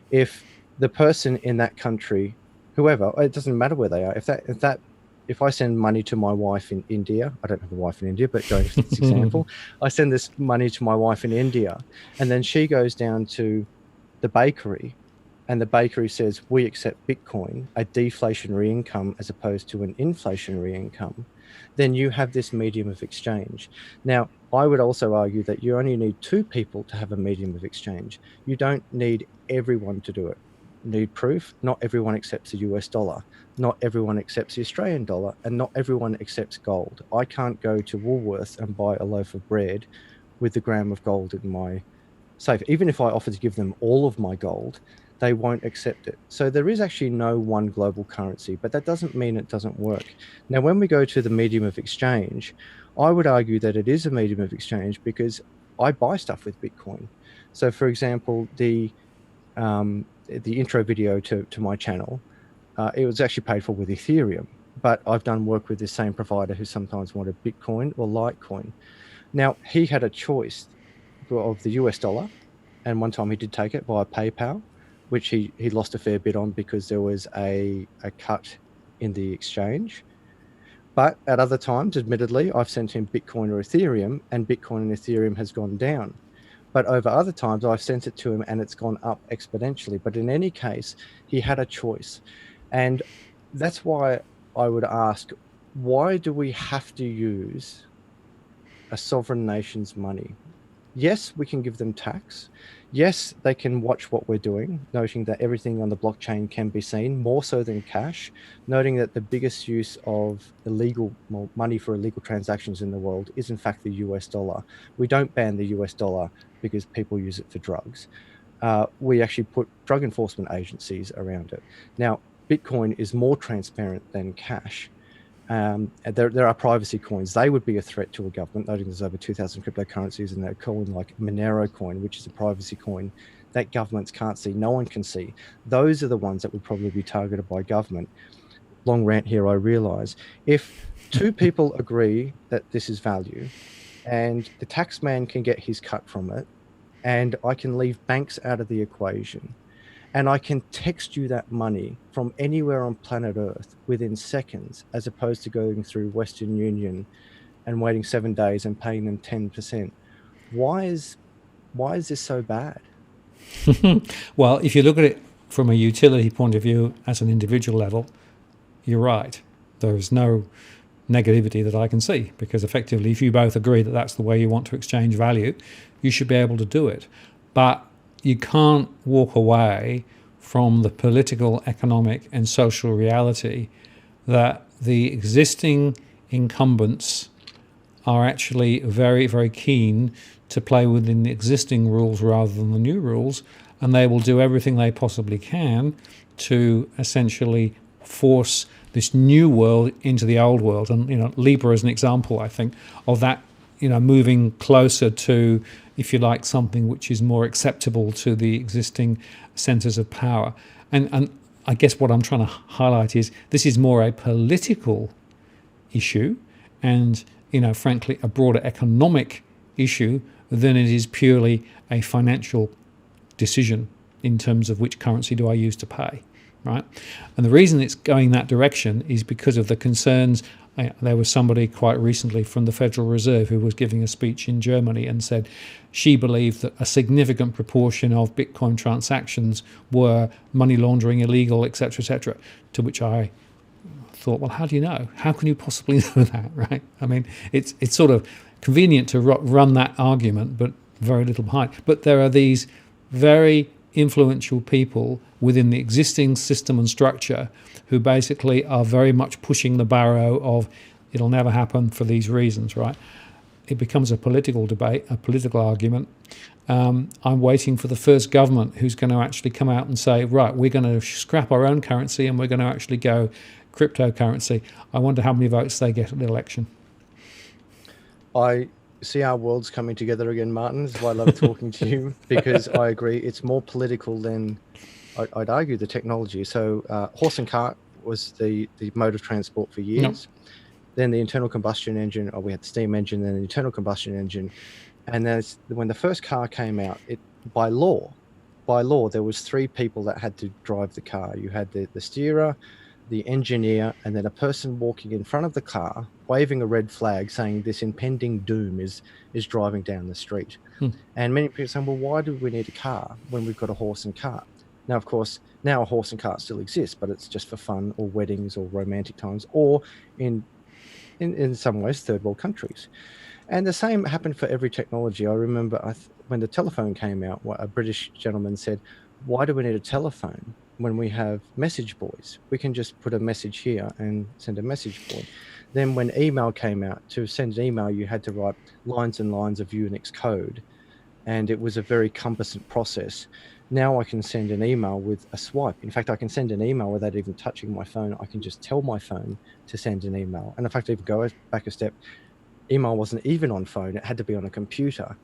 If the person in that country, whoever, it doesn't matter where they are, if I send money to my wife in India, I don't have a wife in India, but going for this example, I send this money to my wife in India, and then she goes down to the bakery, and the bakery says, we accept Bitcoin, a deflationary income as opposed to an inflationary income, then you have this medium of exchange. Now, I would also argue that you only need two people to have a medium of exchange. You don't need everyone to do it. You need proof. Not everyone accepts the US dollar. Not everyone accepts the Australian dollar, and not everyone accepts gold. I can't go to Woolworths and buy a loaf of bread with a gram of gold in my safe. Even if I offer to give them all of my gold, they won't accept it. So there is actually no one global currency, but that doesn't mean it doesn't work. Now, when we go to the medium of exchange, I would argue that it is a medium of exchange because I buy stuff with Bitcoin. So, for example, the intro video to my channel, it was actually paid for with Ethereum, but I've done work with the same provider who sometimes wanted Bitcoin or Litecoin. Now, he had a choice of the US dollar, and one time he did take it via PayPal, which he lost a fair bit on because there was a cut in the exchange. But at other times, admittedly, I've sent him Bitcoin or Ethereum, and Bitcoin and Ethereum has gone down. But over other times, I've sent it to him and it's gone up exponentially. But in any case, he had a choice. And that's why I would ask, why do we have to use a sovereign nation's money? Yes, we can give them tax. Yes, they can watch what we're doing, noting that everything on the blockchain can be seen, more so than cash, noting that the biggest use of illegal money for illegal transactions in the world is in fact the US dollar. We don't ban the US dollar because people use it for drugs. We actually put drug enforcement agencies around it. Now, Bitcoin is more transparent than cash. There are privacy coins. They would be a threat to a government, noting there's over 2,000 cryptocurrencies, and they're calling like Monero coin, which is a privacy coin that governments can't see, no one can see. Those are the ones that would probably be targeted by government. Long rant here, I realize. If two people agree that this is value and the tax man can get his cut from it, and I can leave banks out of the equation, and I can text you that money from anywhere on planet Earth within seconds, as opposed to going through Western Union and waiting 7 days and paying them 10%. Why is this so bad? Well, if you look at it from a utility point of view, at an individual level, you're right. There's no negativity that I can see, because effectively if you both agree that that's the way you want to exchange value, you should be able to do it. But you can't walk away from the political, economic and social reality that the existing incumbents are actually very, very keen to play within the existing rules rather than the new rules, and they will do everything they possibly can to essentially force this new world into the old world. And Libra is an example, I think, of that, moving closer to, if you like, something which is more acceptable to the existing centres of power. And I guess what I'm trying to highlight is this is more a political issue and, frankly, a broader economic issue than it is purely a financial decision in terms of which currency do I use to pay, right? And the reason it's going that direction is because of the concerns. There was somebody quite recently from the Federal Reserve who was giving a speech in Germany and said she believed that a significant proportion of Bitcoin transactions were money laundering, illegal, etc., to which I thought, well, how do you know? How can you possibly know that, right? I mean, it's sort of convenient to run that argument, but very little behind. But there are these very influential people within the existing system and structure who basically are very much pushing the barrow of it'll never happen for these reasons, right? It becomes a political debate, a political argument. I'm waiting for the first government who's going to actually come out and say, right, we're going to scrap our own currency and we're going to actually go cryptocurrency. I wonder how many votes they get at the election. I see our worlds coming together again, Martin. This is why I love talking to you, because I agree it's more political than I'd argue the technology. So horse and cart was the mode of transport for years. Yep. Then the internal combustion engine, we had the steam engine, then the internal combustion engine. And then when the first car came out, by law, there was 3 people that had to drive the car. You had the steerer, the engineer, and then a person walking in front of the car, waving a red flag saying this impending doom is driving down the street. And many people saying, well, why do we need a car when we've got a horse and cart? Now, of course, now a horse and cart still exists, but it's just for fun or weddings or romantic times, or in some ways, third world countries. And the same happened for every technology. I remember when the telephone came out, a British gentleman said, why do we need a telephone when we have message boys? We can just put a message here and send a message boy. Then when email came out, to send an email, you had to write lines and lines of Unix code. And it was a very cumbersome process. Now I can send an email with a swipe. In fact, I can send an email without even touching my phone. I can just tell my phone to send an email. And in fact, even go back a step, email wasn't even on phone. It had to be on a computer.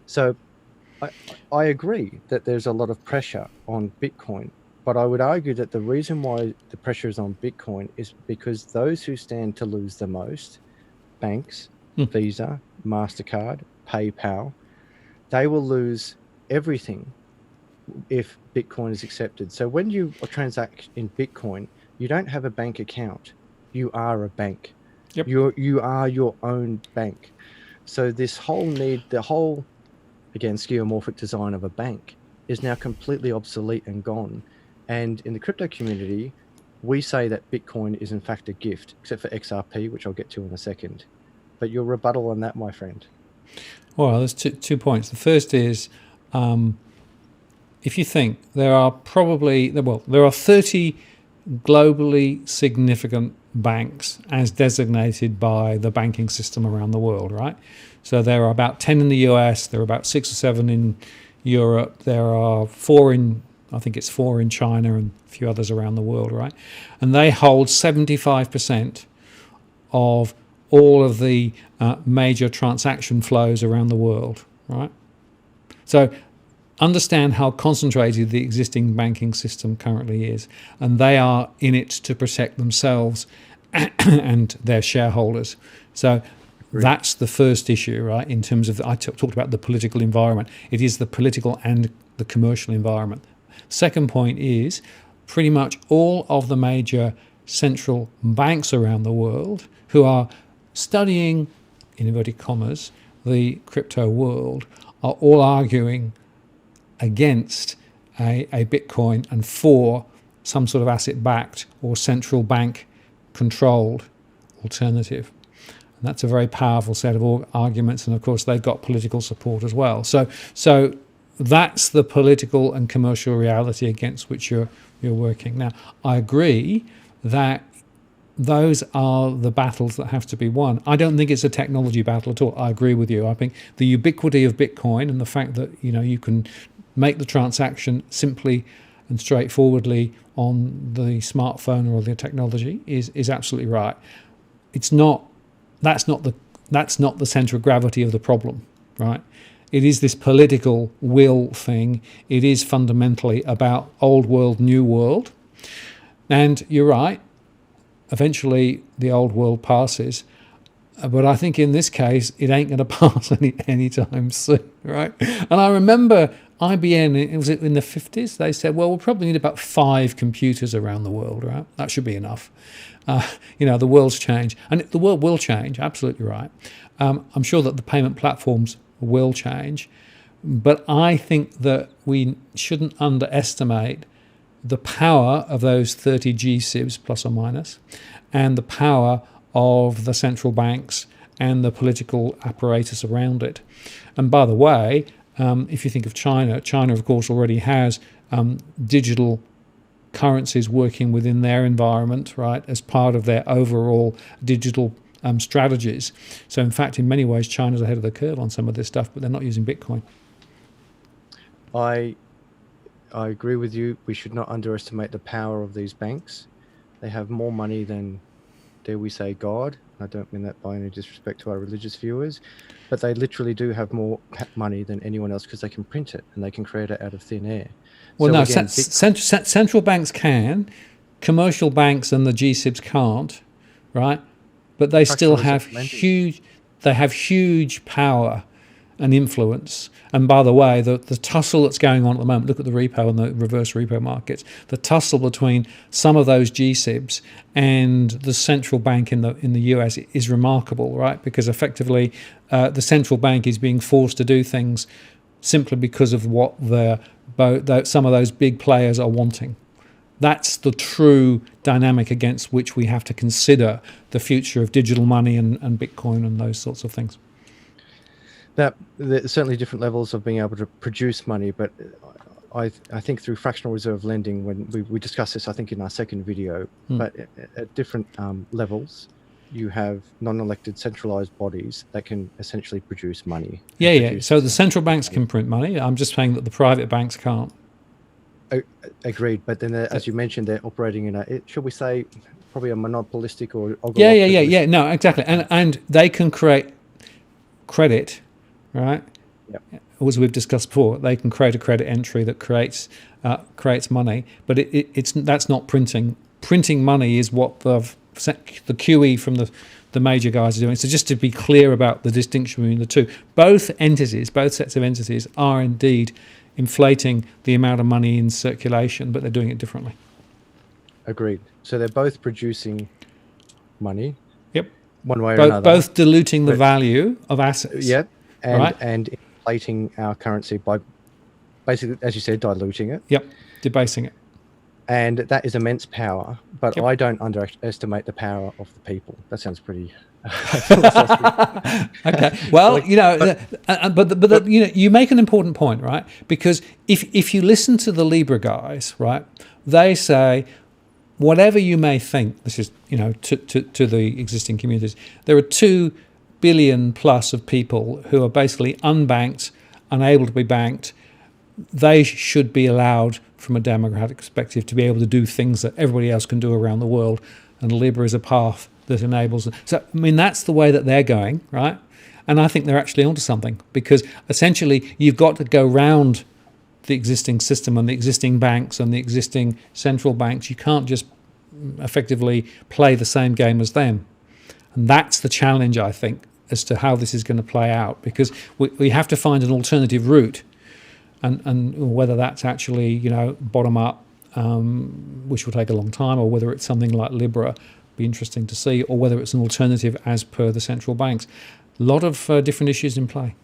So I agree that there's a lot of pressure on Bitcoin. But I would argue that the reason why the pressure is on Bitcoin is because those who stand to lose the most, banks, Visa, MasterCard, PayPal, they will lose everything if Bitcoin is accepted. So when you transact in Bitcoin, you don't have a bank account. You are a bank. Yep. You are your own bank. So this whole again, skeuomorphic design of a bank is now completely obsolete and gone. And in the crypto community, we say that Bitcoin is in fact a gift, except for XRP, which I'll get to in a second. But your rebuttal on that, my friend? Well, there's two points. The first is, if you think there are 30 globally significant banks as designated by the banking system around the world, right? So there are about 10 in the US, there are about 6 or 7 in Europe, there are 4 in China and a few others around the world, right? And they hold 75% of all of the major transaction flows around the world, right? So understand how concentrated the existing banking system currently is, and they are in it to protect themselves and their shareholders. So that's the first issue, right? In terms of, I talked about the political environment. It is the political and the commercial environment. Second point is pretty much all of the major central banks around the world who are studying, in inverted commas, the crypto world are all arguing against a Bitcoin and for some sort of asset-backed or central bank controlled alternative. And that's a very powerful set of arguments, and of course they've got political support as well. So that's the political and commercial reality against which you're working. Now, I agree that those are the battles that have to be won. I don't think it's a technology battle at all. I agree with you. I think the ubiquity of Bitcoin and the fact that you can make the transaction simply and straightforwardly on the smartphone or the technology is absolutely right. That's not the center of gravity of the problem, right? It is this political will thing. It is fundamentally about old world, new world. And you're right, eventually the old world passes. But I think in this case, it ain't going to pass anytime soon, right? And I remember IBM, it was in the 50s, they said, well, we'll probably need about 5 computers around the world, right? That should be enough. The world's changed. And the world will change, absolutely right. I'm sure that the payment platforms will change. But I think that we shouldn't underestimate the power of those 30 GSIBs plus or minus, and the power of the central banks and the political apparatus around it. And by the way, if you think of China, of course already has digital currencies working within their environment, right, as part of their overall digital strategies. So in fact, in many ways, China's ahead of the curve on some of this stuff, but they're not using Bitcoin. I agree with you. We should not underestimate the power of these banks. They have more money than, dare we say, God. I don't mean that by any disrespect to our religious viewers, but they literally do have more money than anyone else because they can print it and they can create it out of thin air. Well, so no, again, central banks can, commercial banks and the GSIBs can't, right? But they still have huge power and influence. And by the way, the tussle that's going on at the moment, look at the repo and the reverse repo markets, the tussle between some of those GSIBs and the central bank in the US is remarkable, right? Because effectively the central bank is being forced to do things simply because of what some of those big players are wanting. That's the true dynamic against which we have to consider the future of digital money and Bitcoin and those sorts of things. That there's certainly different levels of being able to produce money, but I think through fractional reserve lending, when we discussed this, I think in our second video, but at different levels, you have non-elected centralized bodies that can essentially produce money. Yeah. So the central banks can print money. I'm just saying that the private banks can't. Agreed, but then as you mentioned, they're operating in should we say, probably a monopolistic or yeah. No, exactly, and they can create credit, right? Yep. As we've discussed before, they can create a credit entry that creates money, but that's not printing. Printing money is what the QE from the major guys are doing. So just to be clear about the distinction between the two, both sets of entities are indeed inflating the amount of money in circulation, but they're doing it differently. Agreed. So they're both producing money. Yep. One way or another. Both diluting the value of assets. Yep. And inflating our currency by basically, as you said, diluting it. Yep. Debasing it. And that is immense power, but I don't underestimate the power of the people. That sounds pretty okay. Well, but you make an important point, right? Because if you listen to the Libra guys, right, they say whatever you may think, this is to the existing communities, there are 2 billion plus of people who are basically unbanked, unable to be banked. They should be allowed, from a democratic perspective, to be able to do things that everybody else can do around the world, and Libra is a path that enables them. So, I mean, that's the way that they're going, right? And I think they're actually onto something, because essentially you've got to go round the existing system and the existing banks and the existing central banks. You can't just effectively play the same game as them. And that's the challenge, I think, as to how this is going to play out, because we have to find an alternative route. And whether that's actually, bottom up, which will take a long time, or whether it's something like Libra, be interesting to see, or whether it's an alternative as per the central banks. A lot of different issues in play.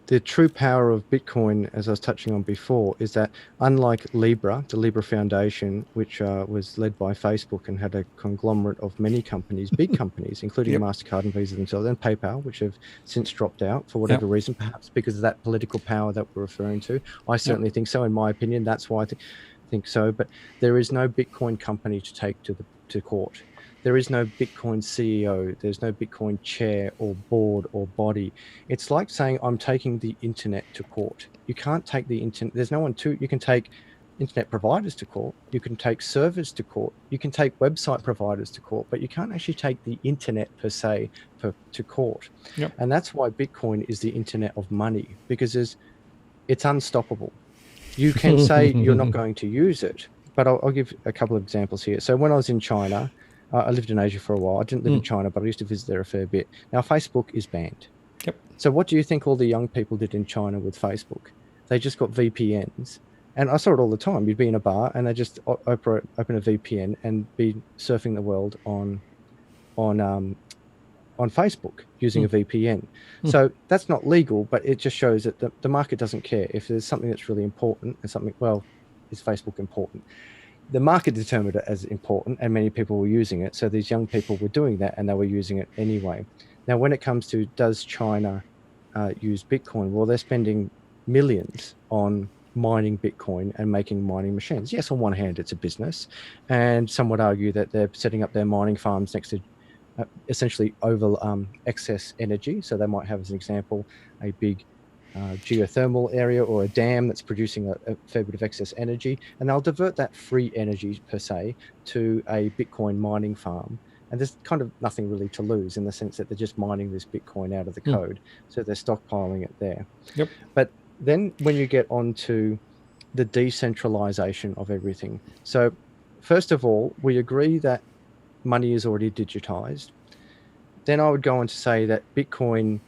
the true power of Bitcoin, as I was touching on before, is that unlike Libra, the Libra Foundation, which was led by Facebook and had a conglomerate of many companies, big companies, including Yep. MasterCard and Visa themselves, and PayPal, which have since dropped out for Yep. whatever reason, perhaps because of that political power that we're referring to. I certainly think so, in my opinion. That's why I think so. But there is no Bitcoin company to take to court. There is no Bitcoin CEO. There's no Bitcoin chair or board or body. It's like saying I'm taking the internet to court. You can't take the internet. There's no one to. You can take internet providers to court. You can take servers to court. You can take website providers to court, but you can't actually take the internet per se to court. Yep. And that's why Bitcoin is the internet of money, because it's unstoppable. You can say you're not going to use it, but I'll give a couple of examples here. So when I was in China, I lived in Asia for a while. I didn't live in China, but I used to visit there a fair bit. Now, Facebook is banned. Yep. So what do you think all the young people did in China with Facebook? They just got VPNs. And I saw it all the time. You'd be in a bar and they just open a VPN and be surfing the world on Facebook using a VPN. So that's not legal, but it just shows that the market doesn't care. If there's something that's really important and something, well, is Facebook important? The market determined it as important and many people were using it. So these young people were doing that and they were using it anyway. Now, when it comes to does China use Bitcoin? Well, they're spending millions on mining Bitcoin and making mining machines. Yes, on one hand, it's a business. And some would argue that they're setting up their mining farms next to essentially over excess energy. So they might have, as an example, a big geothermal area or a dam that's producing a fair bit of excess energy, and they'll divert that free energy per se to a Bitcoin mining farm. And there's kind of nothing really to lose in the sense that they're just mining this Bitcoin out of the code. So they're stockpiling it there. Yep. But then when you get onto the decentralization of everything. So first of all, we agree that money is already digitized. Then I would go on to say that Bitcoin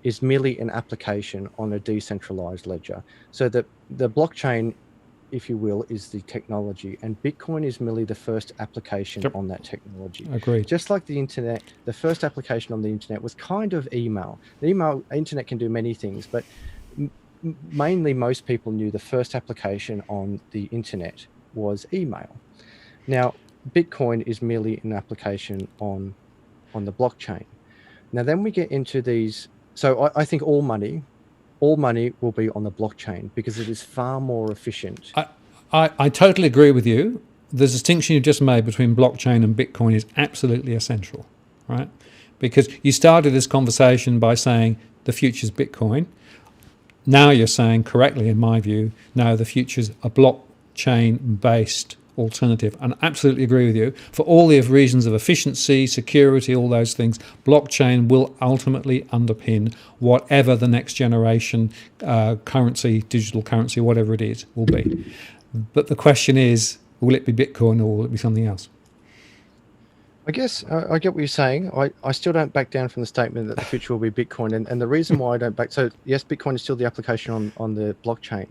is merely an application on a decentralized ledger. So the blockchain, if you will, is the technology, and Bitcoin is merely the first application on that technology. Agreed. Just like the internet, the first application on the internet was kind of email. The internet can do many things, but mainly most people knew the first application on the internet was email. Now, Bitcoin is merely an application on the blockchain. Now, then we get into these. So I think all money will be on the blockchain because it is far more efficient. I totally agree with you. The distinction you just made between blockchain and Bitcoin is absolutely essential, right? Because you started this conversation by saying the future's Bitcoin. Now you're saying correctly, in my view, no, the future's a blockchain-based alternative. And I absolutely agree with you. For all the reasons of efficiency, security, all those things, blockchain will ultimately underpin whatever the next generation currency, digital currency, whatever it is, will be. But the question is, will it be Bitcoin or will it be something else? I guess I get what you're saying. I still don't back down from the statement that the future will be Bitcoin. And the reason why I don't back... So, yes, Bitcoin is still the application on the blockchain.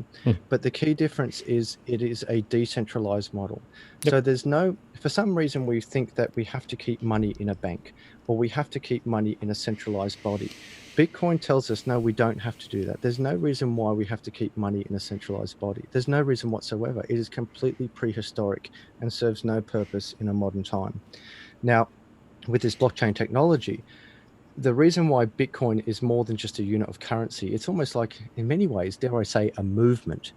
But the key difference is it is a decentralized model. So there's no... For some reason, we think that we have to keep money in a bank or we have to keep money in a centralized body. Bitcoin tells us, no, we don't have to do that. There's no reason why we have to keep money in a centralized body. There's no reason whatsoever. It is completely prehistoric and serves no purpose in a modern time. Now, with this blockchain technology, the reason why Bitcoin is more than just a unit of currency, it's almost like, in many ways, dare I say, a movement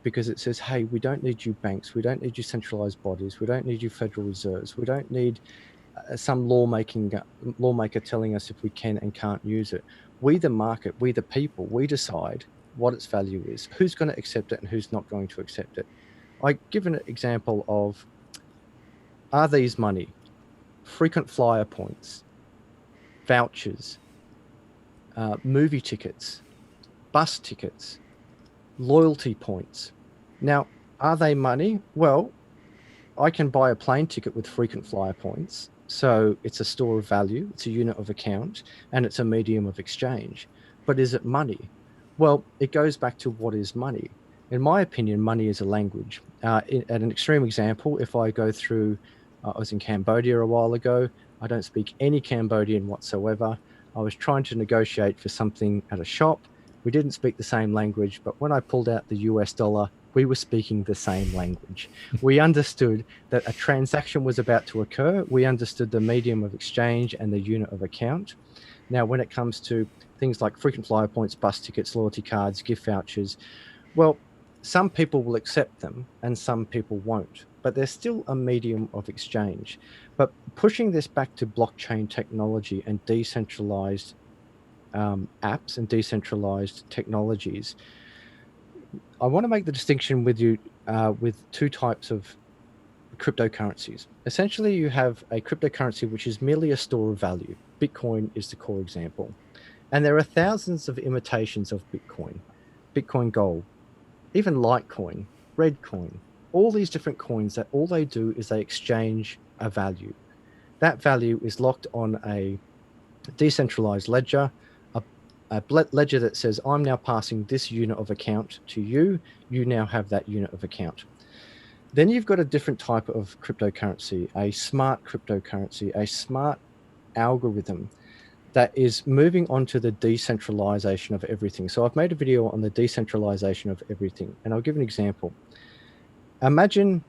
because it says, hey, we don't need you banks. We don't need you centralized bodies. We don't need you Federal Reserves. We don't need some lawmaker telling us if we can and can't use it. We, the market, we, the people, we decide what its value is, who's going to accept it and who's not going to accept it. I give an example of, are these money? Frequent flyer points, vouchers, movie tickets, bus tickets, loyalty points. Now, are they money? Well, I can buy a plane ticket with frequent flyer points. So it's a store of value, it's a unit of account, and it's a medium of exchange. But is it money? Well, it goes back to what is money. In my opinion, money is a language. At an extreme example, if I go through... I was in Cambodia a while ago. I don't speak any Cambodian whatsoever. I was trying to negotiate for something at a shop. We didn't speak the same language, but when I pulled out the US dollar, we were speaking the same language. We understood that a transaction was about to occur. We understood the medium of exchange and the unit of account. Now, when it comes to things like frequent flyer points, bus tickets, loyalty cards, gift vouchers, well, some people will accept them and some people won't, but there's still a medium of exchange. But pushing this back to blockchain technology and decentralized apps and decentralized technologies, I want to make the distinction with you with two types of cryptocurrencies. Essentially, you have a cryptocurrency which is merely a store of value. Bitcoin is the core example. And there are thousands of imitations of Bitcoin, Bitcoin Gold, even Litecoin, Redcoin, all these different coins that all they do is they exchange a value. That value is locked on a decentralized ledger, a ledger that says, I'm now passing this unit of account to you. You now have that unit of account. Then you've got a different type of cryptocurrency, a smart cryptocurrency, a smart algorithm that is moving on to the decentralization of everything. So I've made a video on the decentralization of everything, and I'll give an example. Imagine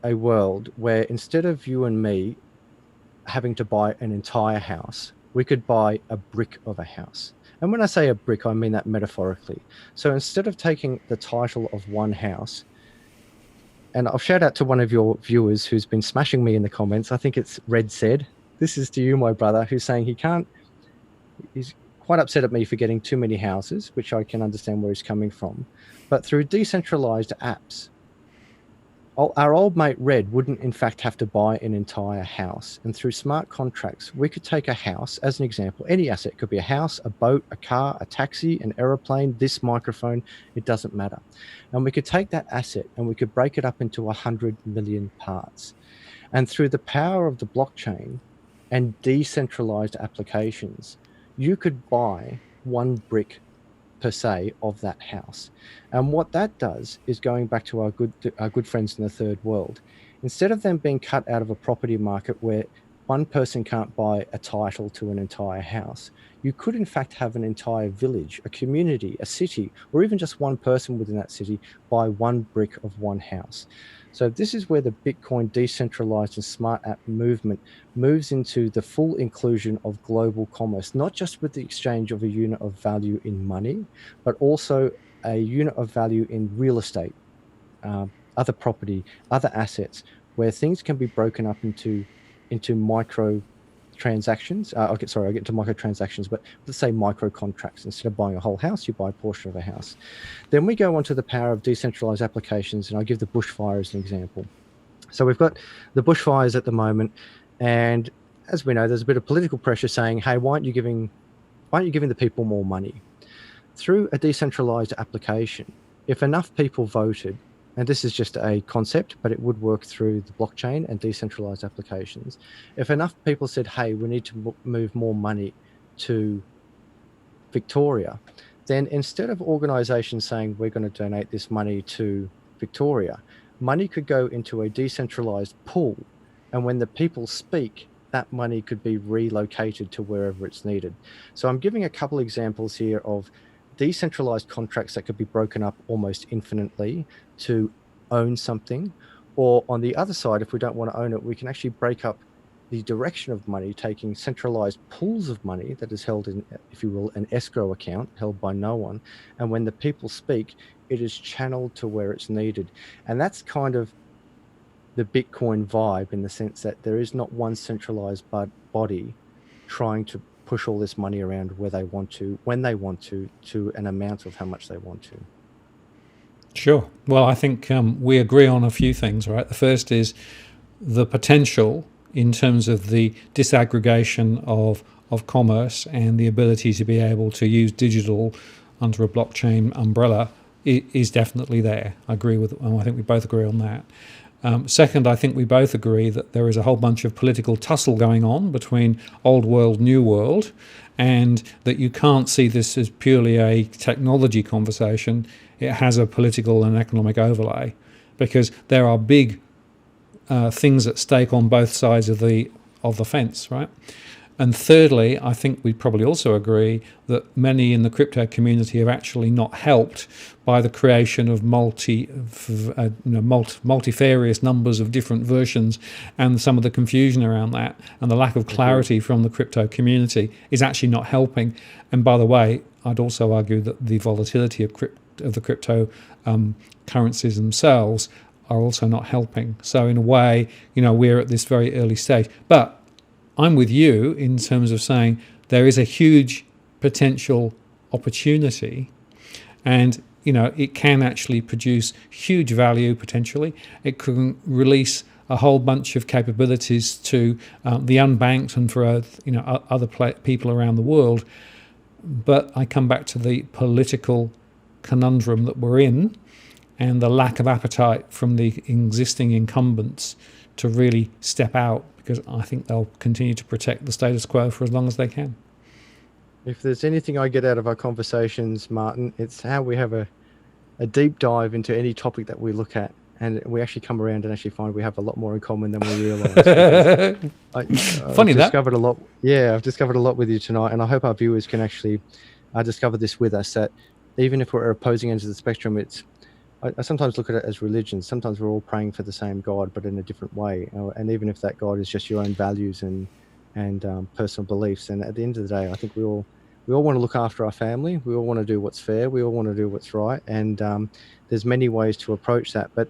a world where instead of you and me having to buy an entire house, we could buy a brick of a house. And when I say a brick, I mean that metaphorically. So instead of taking the title of one house, and I'll shout out to one of your viewers who's been smashing me in the comments. I think it's Red Said. This is to you, my brother, who's saying he's quite upset at me for getting too many houses, which I can understand where he's coming from. But through decentralized apps, our old mate Red wouldn't in fact have to buy an entire house. And through smart contracts, we could take a house as an example. Any asset, it could be a house, a boat, a car, a taxi, an aeroplane, this microphone, it doesn't matter. And we could take that asset and we could break it up into 100 million parts. And through the power of the blockchain and decentralized applications, you could buy one brick per se of that house. And what that does is, going back to our good friends in the third world, instead of them being cut out of a property market where one person can't buy a title to an entire house, you could in fact have an entire village, a community, a city, or even just one person within that city buy one brick of one house. So this is where the Bitcoin decentralized and smart app movement moves into the full inclusion of global commerce, not just with the exchange of a unit of value in money, but also a unit of value in real estate, other property, other assets, where things can be broken up into micro transactions. I'll get into microtransactions, but let's say micro contracts. Instead of buying a whole house, you buy a portion of a house. Then we go on to the power of decentralized applications, and I'll give the bushfire as an example. So we've got the bushfires at the moment, and as we know, there's a bit of political pressure saying, hey, why aren't you giving the people more money? Through a decentralized application, if enough people voted, and this is just a concept, but it would work through the blockchain and decentralized applications. If enough people said, hey, we need to move more money to Victoria, then instead of organizations saying we're going to donate this money to Victoria, money could go into a decentralized pool. And when the people speak, that money could be relocated to wherever it's needed. So I'm giving a couple examples here of decentralized contracts that could be broken up almost infinitely to own something. Or on the other side, if we don't want to own it, we can actually break up the direction of money, taking centralized pools of money that is held in, if you will, an escrow account held by no one. And when the people speak, it is channeled to where it's needed. And that's kind of the Bitcoin vibe, in the sense that there is not one centralized body trying to push all this money around where they want to, when they want to an amount of how much they want to. Sure. Well, I think we agree on a few things, right? The first is the potential in terms of the disaggregation of commerce and the ability to be able to use digital under a blockchain umbrella is definitely there. I agree with, I think we both agree on that. Second, I think we both agree that there is a whole bunch of political tussle going on between old world, new world, and that you can't see this as purely a technology conversation. It has a political and economic overlay, because there are big things at stake on both sides of the fence, right? And thirdly, I think we'd probably also agree that many in the crypto community have actually not helped by the creation of multifarious numbers of different versions, and some of the confusion around that and the lack of clarity from the crypto community is actually not helping. And by the way, I'd also argue that the volatility of the crypto currencies themselves are also not helping. So in a way, we're at this very early stage. But I'm with you in terms of saying there is a huge potential opportunity, and it can actually produce huge value potentially. It can release a whole bunch of capabilities to the unbanked and for other people around the world. But I come back to the political conundrum that we're in, and the lack of appetite from the existing incumbents to really step out, because I think they'll continue to protect the status quo for as long as they can. If there's anything I get out of our conversations, Martin, it's how we have a deep dive into any topic that we look at, and we actually come around and actually find we have a lot more in common than we realise. Funny I've that. discovered a lot. Yeah, I've discovered a lot with you tonight, and I hope our viewers can actually discover this with us, that even if we're opposing ends of the spectrum, I sometimes look at it as religion. Sometimes we're all praying for the same God, but in a different way. And even if that God is just your own values and personal beliefs, and at the end of the day, I think we all want to look after our family. We all want to do what's fair. We all want to do what's right. And there's many ways to approach that. But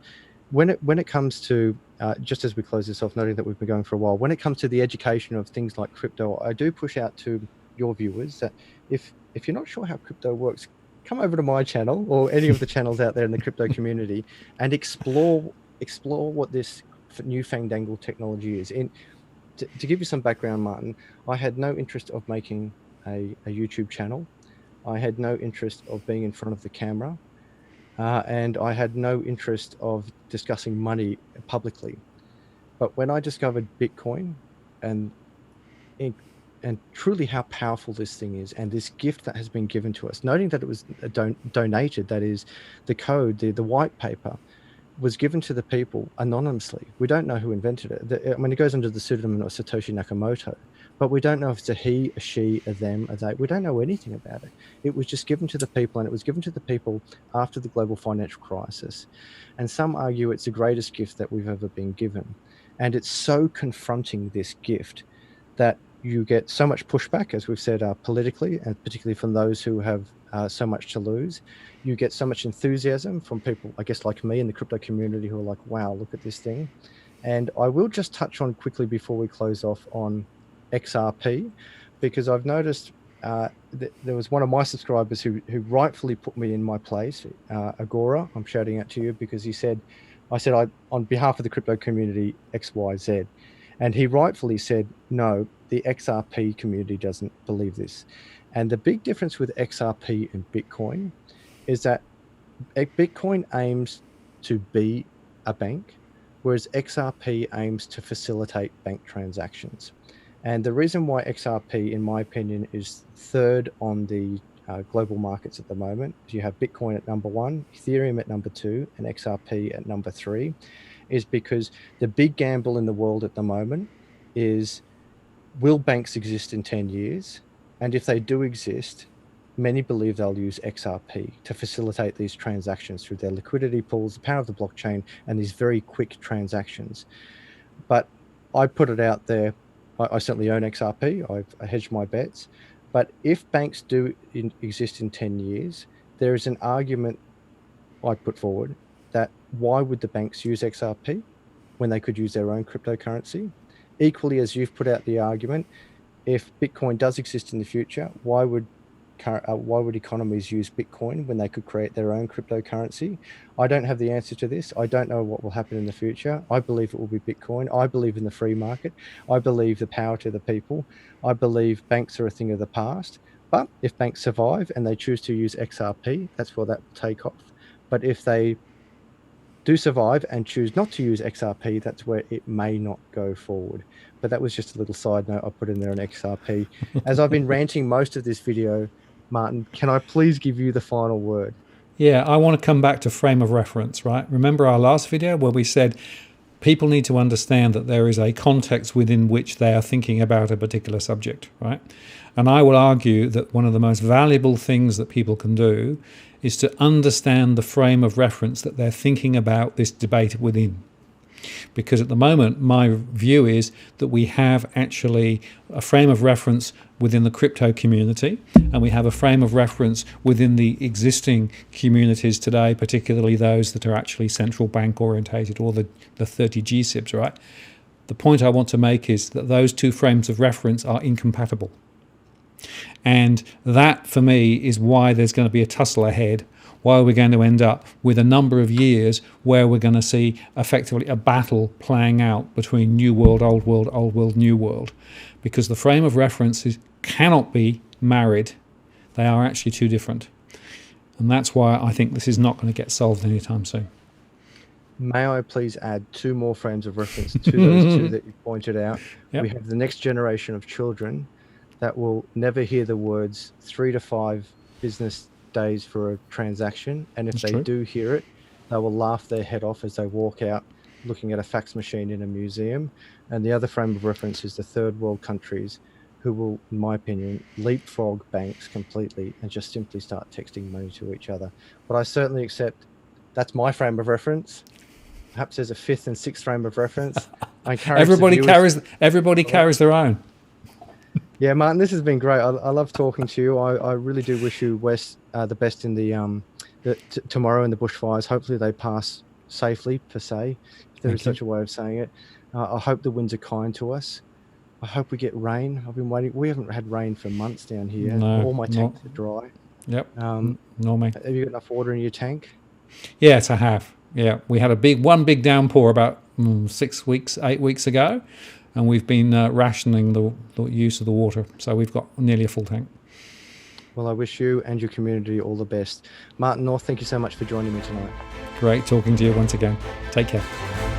when it comes to just as we close this off, noting that we've been going for a while, when it comes to the education of things like crypto, I do push out to your viewers that if you're not sure how crypto works, come over to my channel or any of the channels out there in the crypto community and explore what this new fandangled technology is. To give you some background, Martin, I had no interest of making a YouTube channel. I had no interest of being in front of the camera, and I had no interest of discussing money publicly. But when I discovered Bitcoin and truly how powerful this thing is, and this gift that has been given to us, noting that it was donated, that is, the code, the white paper was given to the people anonymously. We don't know who invented it. I mean, it goes under the pseudonym of Satoshi Nakamoto, but we don't know if it's a he, a she, a them, a they. We don't know anything about it. It was just given to the people, and it was given to the people after the global financial crisis. And some argue it's the greatest gift that we've ever been given. And it's so confronting, this gift, that you get so much pushback, as we've said, politically, and particularly from those who have so much to lose. You get so much enthusiasm from people, I guess, like me in the crypto community, who are like, wow, look at this thing. And I will just touch on quickly before we close off on XRP, because I've noticed there was one of my subscribers who rightfully put me in my place, Agora. I'm shouting out to you, because I said on behalf of the crypto community, XYZ. And he rightfully said, no, the XRP community doesn't believe this. And the big difference with XRP and Bitcoin is that Bitcoin aims to be a bank, whereas XRP aims to facilitate bank transactions. And the reason why XRP, in my opinion, is third on the global markets at the moment, you have Bitcoin at number 1, Ethereum at number 2, and XRP at number 3, is because the big gamble in the world at the moment is, will banks exist in 10 years? And if they do exist, many believe they'll use XRP to facilitate these transactions through their liquidity pools, the power of the blockchain, and these very quick transactions. But I put it out there, I certainly own XRP, I've hedged my bets. But if banks do exist in 10 years, there is an argument I put forward that why would the banks use XRP when they could use their own cryptocurrency? Equally, as you've put out the argument, if Bitcoin does exist in the future, why would economies use Bitcoin when they could create their own cryptocurrency? I don't have the answer to this. I don't know what will happen in the future. I believe it will be Bitcoin. I believe in the free market. I believe the power to the people. I believe banks are a thing of the past. But if banks survive and they choose to use XRP, that's where that will take off. But if they do survive and choose not to use XRP, that's where it may not go forward. But that was just a little side note I put in there on XRP. As I've been ranting most of this video, Martin, can I please give you the final word? Yeah, I want to come back to frame of reference, right? Remember our last video where we said people need to understand that there is a context within which they are thinking about a particular subject, right? And I will argue that one of the most valuable things that people can do is to understand the frame of reference that they're thinking about this debate within. Because at the moment, my view is that we have actually a frame of reference within the crypto community, and we have a frame of reference within the existing communities today, particularly those that are actually central bank orientated, or the 30 GSIBs, right? The point I want to make is that those two frames of reference are incompatible. And that, for me, is why there's going to be a tussle ahead, why we're going to end up with a number of years where we're going to see effectively a battle playing out between New World, Old World, Old World, New World. Because the frame of references cannot be married. They are actually too different. And that's why I think this is not going to get solved anytime soon. May I please add 2 more frames of reference to those 2 that you pointed out? Yep. We have the next generation of children that will never hear the words 3 to 5 business days for a transaction, and if That's they true. do hear it, they will laugh their head off as they walk out looking at a fax machine in a museum. And the other frame of reference is the third world countries who will, in my opinion, leapfrog banks completely and just simply start texting money to each other. But I certainly accept that's my frame of reference. Perhaps there's a 5th and 6th frame of reference. I encourage everybody carries their own. Yeah, Martin, this has been great. I love talking to you. I really do wish you, Wes, the best in the tomorrow in the bushfires. Hopefully they pass safely, per se, if there is such a way of saying it. I hope the winds are kind to us. I hope we get rain. I've been waiting. We haven't had rain for months down here. No, all my tanks are dry. Yep. Nor me. Have you got enough water in your tank? Yes, I have. Yeah, we had one big downpour about 8 weeks ago, and we've been rationing the use of the water. So we've got nearly a full tank. Well, I wish you and your community all the best. Martin North, thank you so much for joining me tonight. Great talking to you once again. Take care.